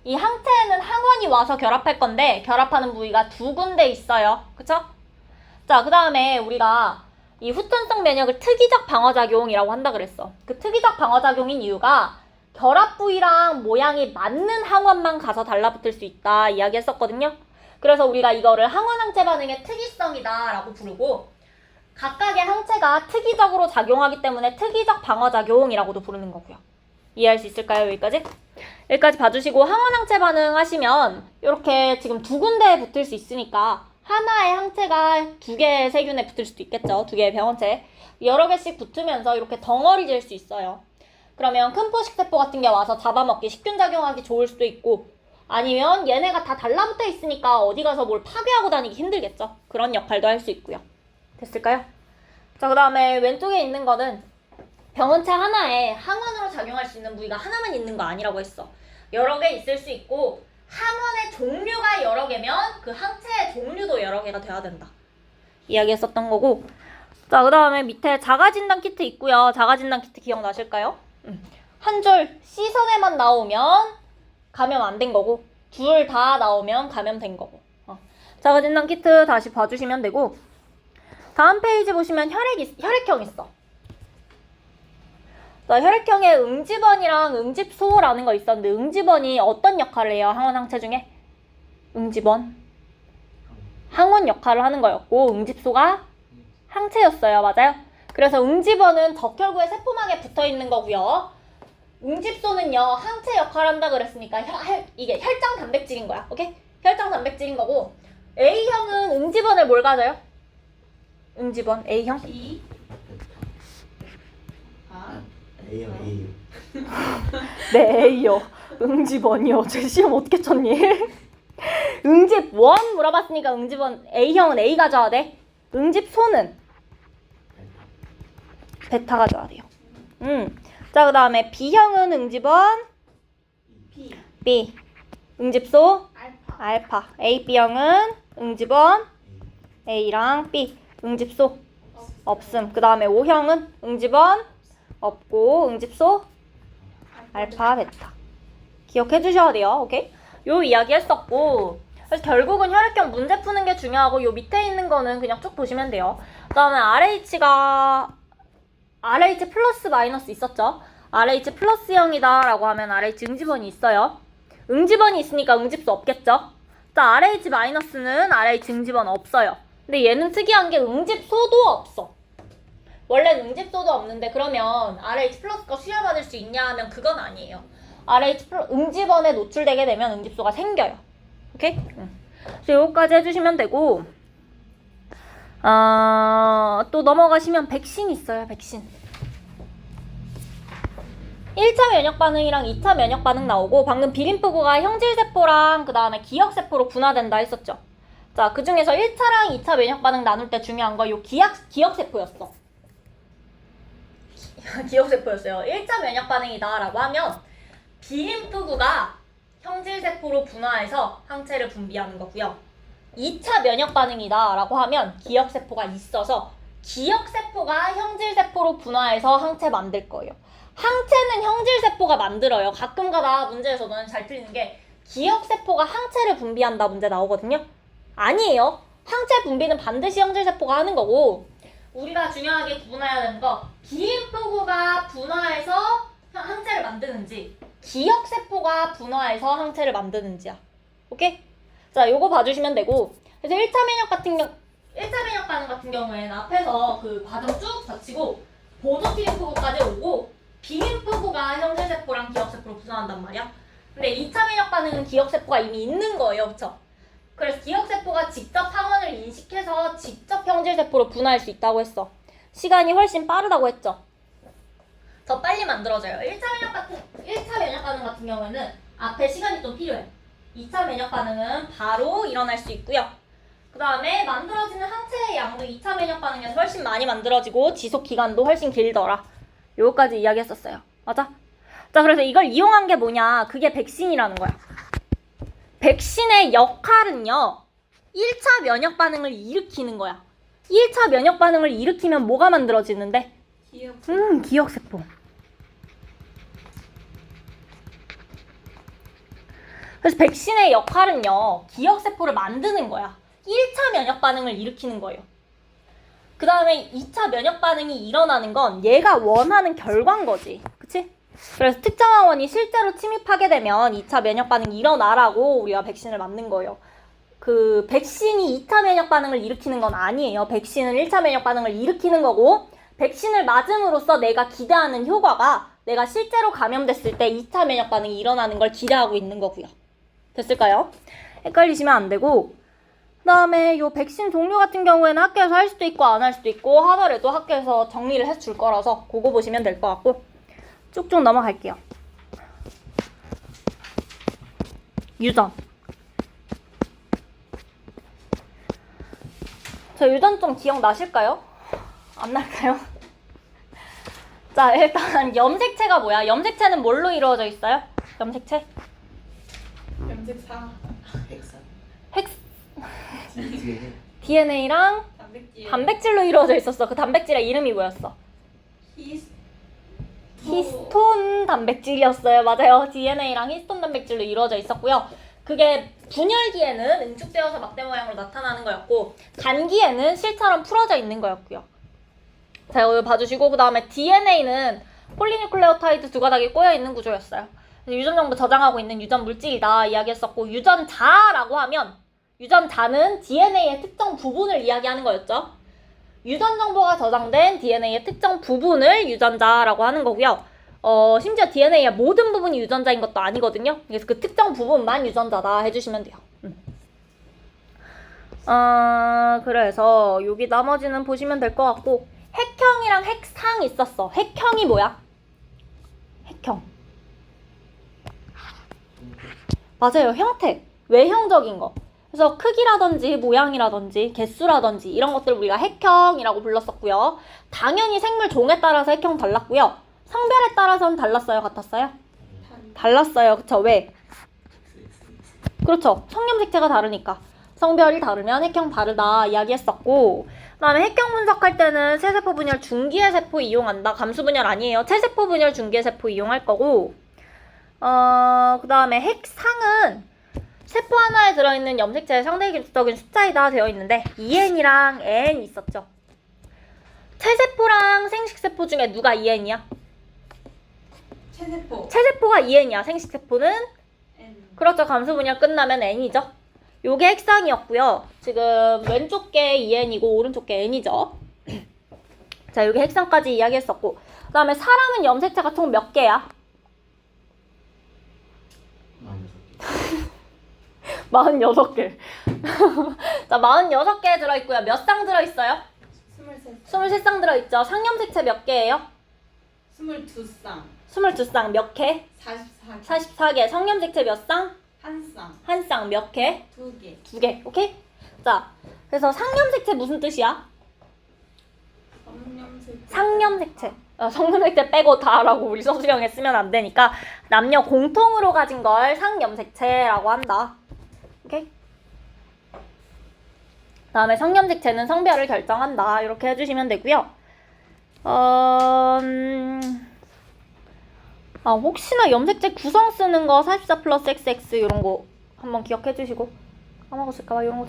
이 항체에는 항원이 와서 결합할 건데 결합하는 부위가 두 군데 있어요. 그쵸? 자, 그 다음에 우리가 이 후천성 면역을 특이적 방어작용이라고 한다 그랬어. 그 특이적 방어작용인 이유가 결합 부위랑 모양이 맞는 항원만 가서 달라붙을 수 있다 이야기했었거든요. 그래서 우리가 이거를 항원항체 반응의 특이성이다 라고 부르고, 각각의 항체가 특이적으로 작용하기 때문에 특이적 방어작용이라고도 부르는 거고요. 이해할 수 있을까요? 여기까지? 여기까지 봐주시고, 항원항체 반응 하시면 이렇게 지금 두 군데에 붙을 수 있으니까 하나의 항체가 두 개의 세균에 붙을 수도 있겠죠. 두 개의 병원체. 여러 개씩 붙으면서 이렇게 덩어리질 수 있어요. 그러면 큰 포식세포 같은 게 와서 잡아먹기, 식균작용하기 좋을 수도 있고, 아니면 얘네가 다 달라붙어 있으니까 어디 가서 뭘 파괴하고 다니기 힘들겠죠. 그런 역할도 할 수 있고요. 됐을까요? 자, 그 다음에 왼쪽에 있는 거는 병원체 하나에 항원으로 작용할 수 있는 부위가 하나만 있는 거 아니라고 했어. 여러 개 있을 수 있고, 항원의 종류가 여러 개면 그 항체의 종류도 여러 개가 돼야 된다. 이야기했었던 거고. 자, 그 다음에 밑에 자가진단 키트 있고요. 자가진단 키트 기억나실까요? 한 줄 C선에만 나오면 감염 안 된 거고, 둘 다 나오면 감염된 거고. 자가진단 키트 다시 봐주시면 되고, 다음 페이지 보시면 혈액형 있어. 자, 혈액형에 응집원이랑 응집소라는 거 있었는데, 응집원이 어떤 역할을 해요? 항원항체 중에? 응집원 항원 역할을 하는 거였고, 응집소가 항체였어요. 맞아요? 그래서 응집원은 적혈구의 세포막에 붙어있는 거고요. 응집소는요, 항체 역할을 한다 그랬으니까 이게 혈장 단백질인 거야. 오케이? 혈장 단백질인 거고, A형은 응집원을 뭘 가져요? 응집원 A형? B A요, A요. 네, A요. 응집원이요. 제 시험 어떻게 쳤니? 응집원 물어봤으니까 응집원 A형은 A 가져야 돼. 응집소는 베타 가져야 돼요. 자, 그 다음에 B형은 응집원 B B. 응집소 알파 알파. A, B형은 응집원 A랑 B. 응집소 없음. 그 다음에 O형은 응집원 없고 응집소 알파, 베타. 기억해 주셔야 돼요. 오케이? 요 이야기 했었고, 그래서 결국은 혈액형 문제 푸는 게 중요하고 요 밑에 있는 거는 그냥 쭉 보시면 돼요. 그 다음에 RH 플러스 마이너스 있었죠? RH 플러스형이다 라고 하면 RH 응집원이 있어요. 응집원이 있으니까 응집수 없겠죠? 자, RH 마이너스는 RH 응집원 없어요. 근데 얘는 특이한 게 응집소도 없어. 원래는 응집소도 없는데 그러면 RH 플러스가 수혈받을 수 있냐 하면 그건 아니에요. RH 응집원에 노출되게 되면 응집소가 생겨요. 오케이? 그래서 요거까지 해주시면 되고, 또 넘어가시면 백신 있어요. 백신. 1차 면역 반응이랑 2차 면역 반응 나오고, 방금 비림프구가 형질세포랑 그 다음에 기억세포로 분화된다 했었죠. 자, 그 중에서 1차랑 2차 면역 반응 나눌 때 중요한 거 요 기억세포였어. 기억세포였어요. 1차 면역 반응이다 라고 하면 비림프구가 형질세포로 분화해서 항체를 분비하는 거고요. 2차 면역 반응이다 라고 하면 기억세포가 있어서 기억세포가 형질세포로 분화해서 항체 만들 거예요. 항체는 형질세포가 만들어요. 가끔가다 문제에서는 잘 틀리는 게 기억세포가 항체를 분비한다 문제 나오거든요. 아니에요. 항체 분비는 반드시 형질세포가 하는 거고, 우리가 중요하게 구분해야 되는 거, 비림프구가 분화해서 항체를 만드는지 기억세포가 분화해서 항체를 만드는지야. 오케이? 자, 요거 봐주시면 되고, 그래서 1차 면역 반응 같은 경우에는 앞에서 그 과정 쭉 젖히고 보조티림프구까지 오고 비림프구가 형질세포랑 기억세포로 분화한단 말이야. 근데 2차 면역 반응은 기억세포가 이미 있는 거예요. 그쵸? 그래서 기억세포가 직접 항원을 인식해서 직접 형질세포로 분화할 수 있다고 했어. 시간이 훨씬 빠르다고 했죠. 더 빨리 만들어져요. 1차 면역 반응 같은 경우에는 앞에 시간이 좀 필요해. 2차 면역 반응은 바로 일어날 수 있고요. 그 다음에 만들어지는 항체의 양도 2차 면역 반응에서 훨씬 많이 만들어지고 지속 기간도 훨씬 길더라. 요거까지 이야기했었어요. 맞아? 자, 그래서 이걸 이용한 게 뭐냐? 그게 백신이라는 거야. 백신의 역할은요, 1차 면역 반응을 일으키는 거야. 1차 면역 반응을 일으키면 뭐가 만들어지는데? 기억세포. 그래서 백신의 역할은요, 기억세포를 만드는 거야. 1차 면역 반응을 일으키는 거예요. 그 다음에 2차 면역 반응이 일어나는 건 얘가 원하는 결과인 거지. 그치? 그래서 특정 항원이 실제로 침입하게 되면 2차 면역 반응이 일어나라고 우리가 백신을 맞는 거예요. 그 백신이 2차 면역 반응을 일으키는 건 아니에요. 백신은 1차 면역 반응을 일으키는 거고, 백신을 맞음으로써 내가 기대하는 효과가 내가 실제로 감염됐을 때 2차 면역 반응이 일어나는 걸 기대하고 있는 거고요. 됐을까요? 헷갈리시면 안 되고, 그 다음에 요 백신 종류 같은 경우에는 학교에서 할 수도 있고 안 할 수도 있고 하더라도 학교에서 정리를 해줄 거라서 그거 보시면 될 것 같고, 쭉쭉 넘어갈게요. 유전. 저 유전 좀 기억나실까요? 안 날까요? 자, 일단 염색체가 뭐야? 염색체는 뭘로 이루어져 있어요? 염색체? 염색사. 핵산. DNA랑 단백질. 단백질로 이루어져 있었어. 그 단백질의 이름이 뭐였어? 히스톤 단백질이었어요. 맞아요. DNA랑 히스톤 단백질로 이루어져 있었고요. 그게 분열기에는 응축되어서 막대 모양으로 나타나는 거였고, 간기에는 실처럼 풀어져 있는 거였고요. 자, 이거 봐주시고, 그 다음에 DNA는 폴리뉴클레오타이드 두 가닥이 꼬여있는 구조였어요. 유전 정보 저장하고 있는 유전 물질이다 이야기했었고, 유전자라고 하면 유전자는 DNA의 특정 부분을 이야기하는 거였죠. 유전 정보가 저장된 DNA의 특정 부분을 유전자라고 하는 거고요. 심지어 DNA의 모든 부분이 유전자인 것도 아니거든요. 그래서 그 특정 부분만 유전자다 해주시면 돼요. 그래서 여기 나머지는 보시면 될 것 같고, 핵형이랑 핵상이 있었어. 핵형이 뭐야? 핵형. 맞아요. 형태. 외형적인 거. 그래서 크기라든지 모양이라든지 개수라든지 이런 것들 우리가 핵형이라고 불렀었고요. 당연히 생물 종에 따라서 핵형 달랐고요. 성별에 따라서는 달랐어요? 같았어요? 달랐어요. 그쵸? 왜? 그렇죠. 성염색체가 다르니까. 성별이 다르면 핵형 다르다 이야기했었고, 그 다음에 핵형 분석할 때는 세세포 분열 중기의 세포 이용한다. 감수 분열 아니에요. 체세포 분열 중기의 세포 이용할 거고, 그 다음에 핵상은 세포 하나에 들어있는 염색체의 상대적인 숫자이다 되어 있는데 2N이랑 N 있었죠. 체세포랑 생식세포 중에 누가 2N이야? 체세포. 체세포가 2N이야. 생식세포는? N. 그렇죠. 감수 분열 끝나면 N이죠. 요게 핵상이었고요. 지금 왼쪽 게 2N이고 오른쪽 게 N이죠. 자, 요게 핵상까지 이야기했었고, 그 다음에 사람은 염색체가 총 몇 개야? 46개. 자, 46개 들어있고요. 몇 쌍 들어있어요? 23쌍 들어있죠. 상염색체 몇 개예요? 22쌍. 22쌍 몇 개? 44개. 44개. 성염색체 몇 쌍? 한 쌍. 한 쌍 몇 개? 2개. 2개. 오케이? 자, 그래서 상염색체 무슨 뜻이야? 상염색체. 성염색체 빼고 다라고 우리 서술형에 쓰면 안 되니까 남녀 공통으로 가진 걸 상염색체라고 한다. 오케이? 다음에 성염색체는 성별을 결정한다. 이렇게 해주시면 되고요. 혹시나 염색체 구성 쓰는 거 44 플러스 XX 이런 거 한번 기억해 주시고, 까먹었을까봐 이런 거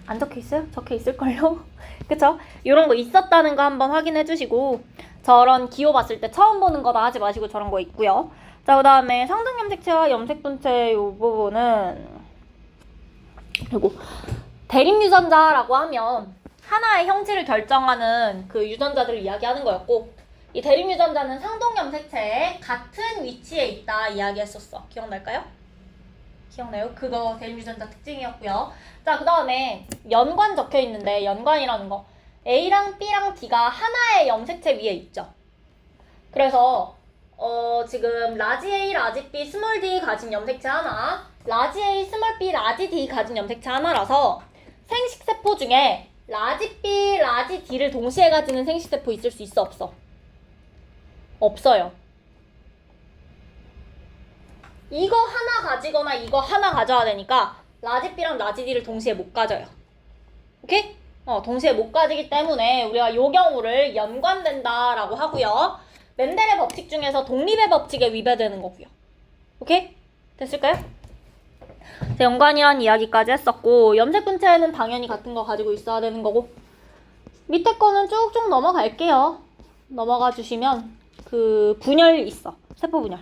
안 적혀 있어요? 적혀 있을걸요? 그쵸? 이런 거 있었다는 거 한번 확인해 주시고, 저런 기호 봤을 때 처음 보는 거다 하지 마시고 저런 거 있고요. 자, 그 다음에 상등 염색체와 염색 분체 이 부분은, 그리고 대립 유전자라고 하면 하나의 형질을 결정하는 그 유전자들을 이야기하는 거였고, 이 대립 유전자는 상동 염색체에 같은 위치에 있다 이야기했었어. 기억날까요? 기억나요? 그거 대립 유전자 특징이었고요. 자, 그 다음에 연관 적혀 있는데, 연관이라는 거 A랑 B랑 D가 하나의 염색체 위에 있죠. 그래서 지금 라지 A, 라지 B, 스몰 D 가진 염색체 하나, 라지 A, 스몰 B, 라지 D 가진 염색체 하나라서 생식세포 중에 라지 B, 라지 D를 동시에 가지는 생식세포 있을 수 있어, 없어? 없어요. 이거 하나 가지거나 이거 하나 가져야 되니까 라지 B랑 라지 D를 동시에 못 가져요. 오케이? 동시에 못 가지기 때문에 우리가 요 경우를 연관된다라고 하고요. 멘델의 법칙 중에서 독립의 법칙에 위배되는 거고요. 오케이? 됐을까요? 자, 연관이란 이야기까지 했었고, 염색분체는 당연히 같은 거 가지고 있어야 되는 거고, 밑에 거는 쭉쭉 넘어갈게요. 넘어가 주시면 그 분열 있어. 세포 분열.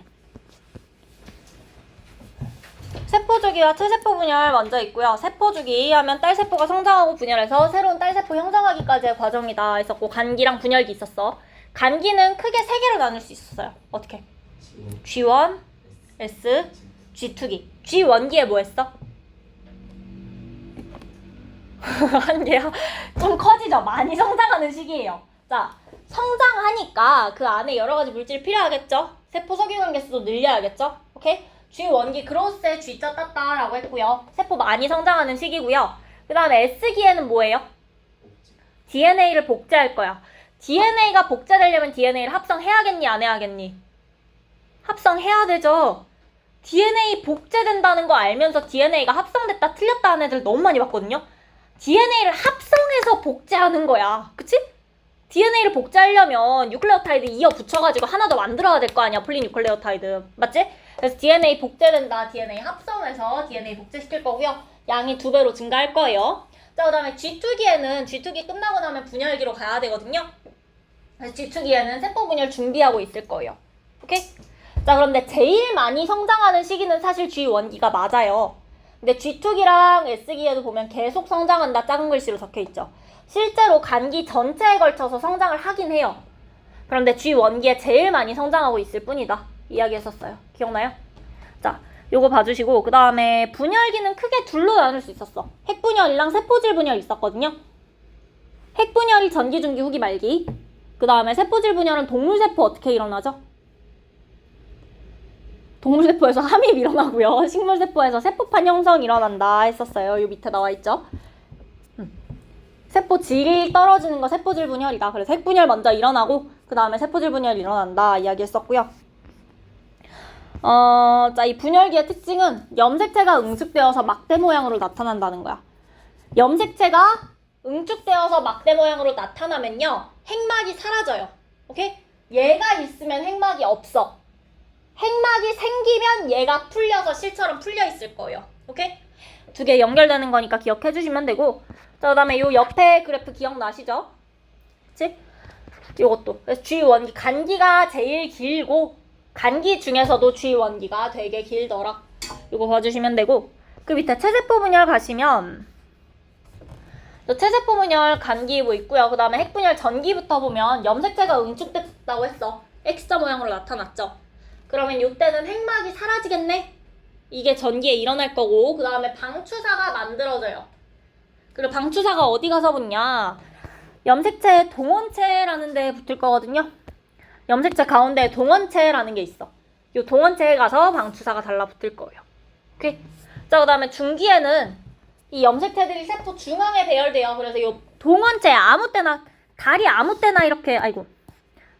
세포주기와 체세포 분열 먼저 있고요. 세포주기 하면 딸세포가 성장하고 분열해서 새로운 딸세포 형성하기까지의 과정이다 했었고, 간기랑 분열기 있었어. 간기는 크게 3개로 나눌 수 있었어요. 어떻게? G1, S, G2기. G1기에 뭐 했어? 한 개야? 좀 커지죠? 많이 성장하는 시기예요. 자, 성장하니까 그 안에 여러 가지 물질이 필요하겠죠? 세포 석유관 개수도 늘려야겠죠? 오케이? G1기 그로스에 G자 땄다라고 했고요. 세포 많이 성장하는 시기고요. 그 다음에 S기에는 뭐예요? DNA를 복제할 거야. DNA가 복제되려면 DNA를 합성해야겠니? 안 해야겠니? 합성해야 되죠. DNA 복제된다는 거 알면서 DNA가 합성됐다 틀렸다 하는 애들 너무 많이 봤거든요. DNA를 합성해서 복제하는 거야. 그치? DNA를 복제하려면 뉴클레오타이드 이어 붙여가지고 하나 더 만들어야 될 거 아니야. 폴리뉴클레오타이드. 맞지? 그래서 DNA 복제된다. DNA 합성해서 DNA 복제시킬 거고요. 양이 2배로 증가할 거예요. 자, 그 다음에 G2기에는 G2기 끝나고 나면 분열기로 가야 되거든요. 그래서 G2기에는 세포 분열 준비하고 있을 거예요. 오케이? 자, 그런데 제일 많이 성장하는 시기는 사실 G1기가 맞아요. 근데 G2기랑 S기에도 보면 계속 성장한다 작은 글씨로 적혀있죠. 실제로 간기 전체에 걸쳐서 성장을 하긴 해요. 그런데 G1기에 제일 많이 성장하고 있을 뿐이다. 이야기했었어요. 기억나요? 자, 요거 봐주시고, 그 다음에 분열기는 크게 둘로 나눌 수 있었어. 핵분열이랑 세포질 분열 있었거든요. 핵분열이 전기, 중기, 후기, 말기. 그 다음에 세포질 분열은 동물세포 어떻게 일어나죠? 동물세포에서 함입 일어나고요. 식물세포에서 세포판 형성 일어난다 했었어요. 요 밑에 나와있죠. 세포 질 떨어지는 거 세포질 분열이다. 그래서 핵분열 먼저 일어나고 그 다음에 세포질 분열이 일어난다 이야기했었고요. 자, 이 분열기의 특징은 염색체가 응축되어서 막대 모양으로 나타난다는 거야. 염색체가 응축되어서 막대 모양으로 나타나면요, 핵막이 사라져요. 오케이? 얘가 있으면 핵막이 없어. 핵막이 생기면 얘가 풀려서 실처럼 풀려 있을 거예요. 오케이? 두 개 연결되는 거니까 기억해 주시면 되고, 자, 그 다음에 요 옆에 그래프 기억나시죠? 그치? 요것도. 그래서 G1기, 간기가 제일 길고, 간기 중에서도 G1기가 되게 길더라. 요거 봐주시면 되고, 그 밑에 체세포 분열 가시면, 체세포 분열 간기부 있고요. 그 다음에 핵분열 전기부터 보면 염색체가 응축됐다고 했어. X자 모양으로 나타났죠. 그러면 이때는 핵막이 사라지겠네? 이게 전기에 일어날 거고, 그 다음에 방추사가 만들어져요. 그리고 방추사가 어디 가서 붙냐? 염색체 동원체라는 데에 붙을 거거든요. 염색체 가운데에 동원체라는 게 있어. 이 동원체에 가서 방추사가 달라붙을 거예요. 오케이? 자, 그 다음에 중기에는 이 염색체들이 세포 중앙에 배열돼요. 그래서 이 동원체 아무 때나, 다리 아무 때나 이렇게,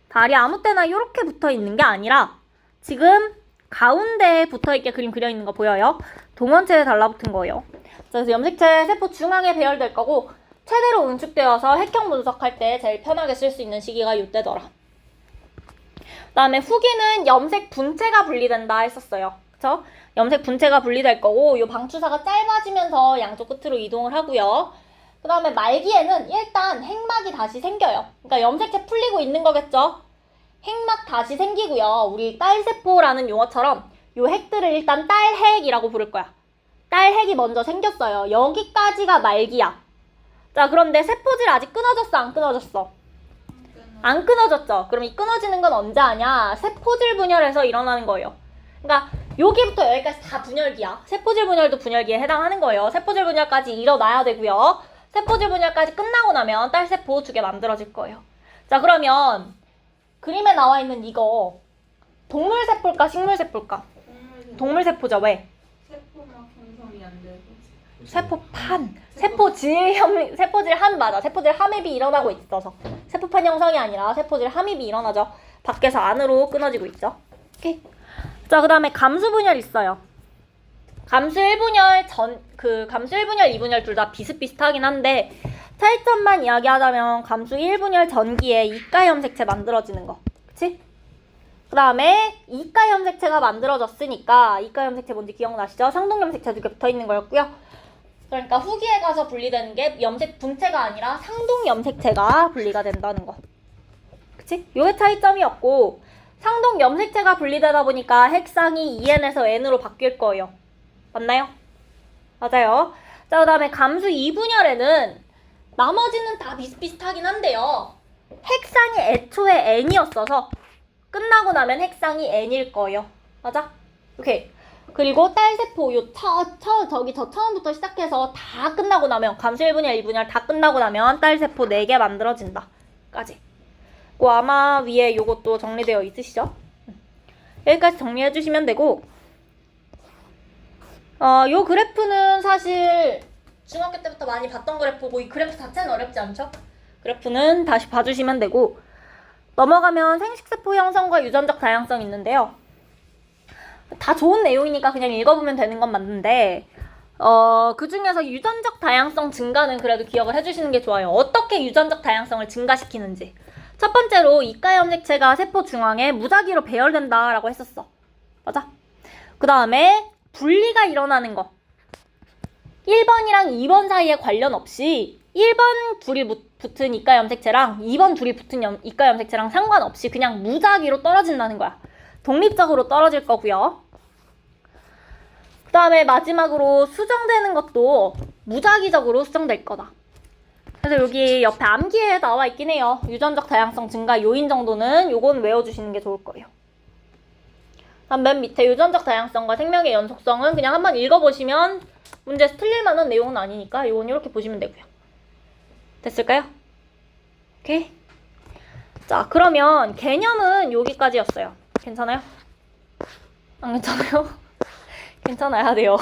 다리 아무 때나 이렇게 붙어 있는 게 아니라 지금 가운데에 붙어 있게 그림 그려 있는 거 보여요? 동원체에 달라붙은 거예요. 그래서 염색체 세포 중앙에 배열될 거고, 최대로 응축되어서 핵형 분석할 때 제일 편하게 쓸 수 있는 시기가 이때더라. 그 다음에 후기는 염색 분체가 분리된다 했었어요. 그쵸? 염색 분체가 분리될 거고, 요 방추사가 짧아지면서 양쪽 끝으로 이동을 하고요. 그 다음에 말기에는 일단 핵막이 다시 생겨요. 그러니까 염색체 풀리고 있는 거겠죠? 핵막 다시 생기고요. 우리 딸세포라는 용어처럼 요 핵들을 일단 딸핵이라고 부를 거야. 딸핵이 먼저 생겼어요. 여기까지가 말기야. 자, 그런데 세포질 아직 끊어졌어, 안 끊어졌어? 안 끊어졌죠? 그럼 이 끊어지는 건 언제 하냐? 세포질 분열에서 일어나는 거예요. 그러니까 여기부터 여기까지 다 분열기야. 세포질 분열도 분열기에 해당하는 거예요. 세포질 분열까지 일어나야 되고요. 세포질 분열까지 끝나고 나면 딸세포 2개 만들어질 거예요. 자, 그러면 그림에 나와 있는 이거 동물세포일까 식물세포일까? 동물세포죠. 왜? 세포막 형성이 안 되고. 세포판. 세포질 함 맞아. 세포질 함입이 일어나고 있어서. 세포판 형성이 아니라 세포질 함입이 일어나죠. 밖에서 안으로 끊어지고 있죠. 오케이. 자, 그 다음에 감수 분열 있어요. 감수 1분열 감수 1분열, 2분열 둘 다 비슷비슷하긴 한데, 차이점만 이야기하자면 감수 1분열 전기에 이가 염색체 만들어지는 거. 그치? 그 다음에 이가 염색체가 만들어졌으니까, 이가 염색체 뭔지 기억나시죠? 상동 염색체 2개 붙어 있는 거였고요. 그러니까 후기에 가서 분리되는 게 염색 분체가 아니라 상동 염색체가 분리가 된다는 거. 그치? 요게 차이점이었고, 상동 염색체가 분리되다 보니까 핵상이 2n에서 n으로 바뀔 거예요. 맞나요? 맞아요. 자, 그 다음에 감수 2분열에는 나머지는 다 비슷비슷하긴 한데요. 핵상이 애초에 n이었어서 끝나고 나면 핵상이 n일 거예요. 맞아? 오케이. 그리고 딸세포 저기 처음부터 시작해서 다 끝나고 나면 감수 1분열, 2분열 다 끝나고 나면 딸세포 4개 만들어진다. 까지. 아마 위에 요것도 정리되어 있으시죠? 여기까지 정리해 주시면 되고, 요 그래프는 사실 중학교 때부터 많이 봤던 그래프고, 이 그래프 자체는 어렵지 않죠? 그래프는 다시 봐주시면 되고, 넘어가면 생식세포 형성과 유전적 다양성 있는데요. 다 좋은 내용이니까 그냥 읽어보면 되는 건 맞는데, 그 중에서 유전적 다양성 증가는 그래도 기억을 해주시는 게 좋아요. 어떻게 유전적 다양성을 증가시키는지. 첫 번째로 이가 염색체가 세포 중앙에 무작위로 배열된다라고 했었어. 맞아? 그 다음에 분리가 일어나는 거. 1번이랑 2번 사이에 관련 없이 1번 둘이 붙은 이가 염색체랑 2번 둘이 붙은 이가 염색체랑 상관없이 그냥 무작위로 떨어진다는 거야. 독립적으로 떨어질 거고요. 그 다음에 마지막으로 수정되는 것도 무작위적으로 수정될 거다. 그래서 여기 옆에 암기에 나와 있긴 해요. 유전적 다양성 증가 요인 정도는 요건 외워주시는 게 좋을 거예요. 다음 맨 밑에 유전적 다양성과 생명의 연속성은 그냥 한번 읽어보시면 문제에서 틀릴 만한 내용은 아니니까 요건 이렇게 보시면 되고요. 됐을까요? 오케이. 자, 그러면 개념은 여기까지였어요. 괜찮아요? 안 괜찮아요? 괜찮아야 돼요.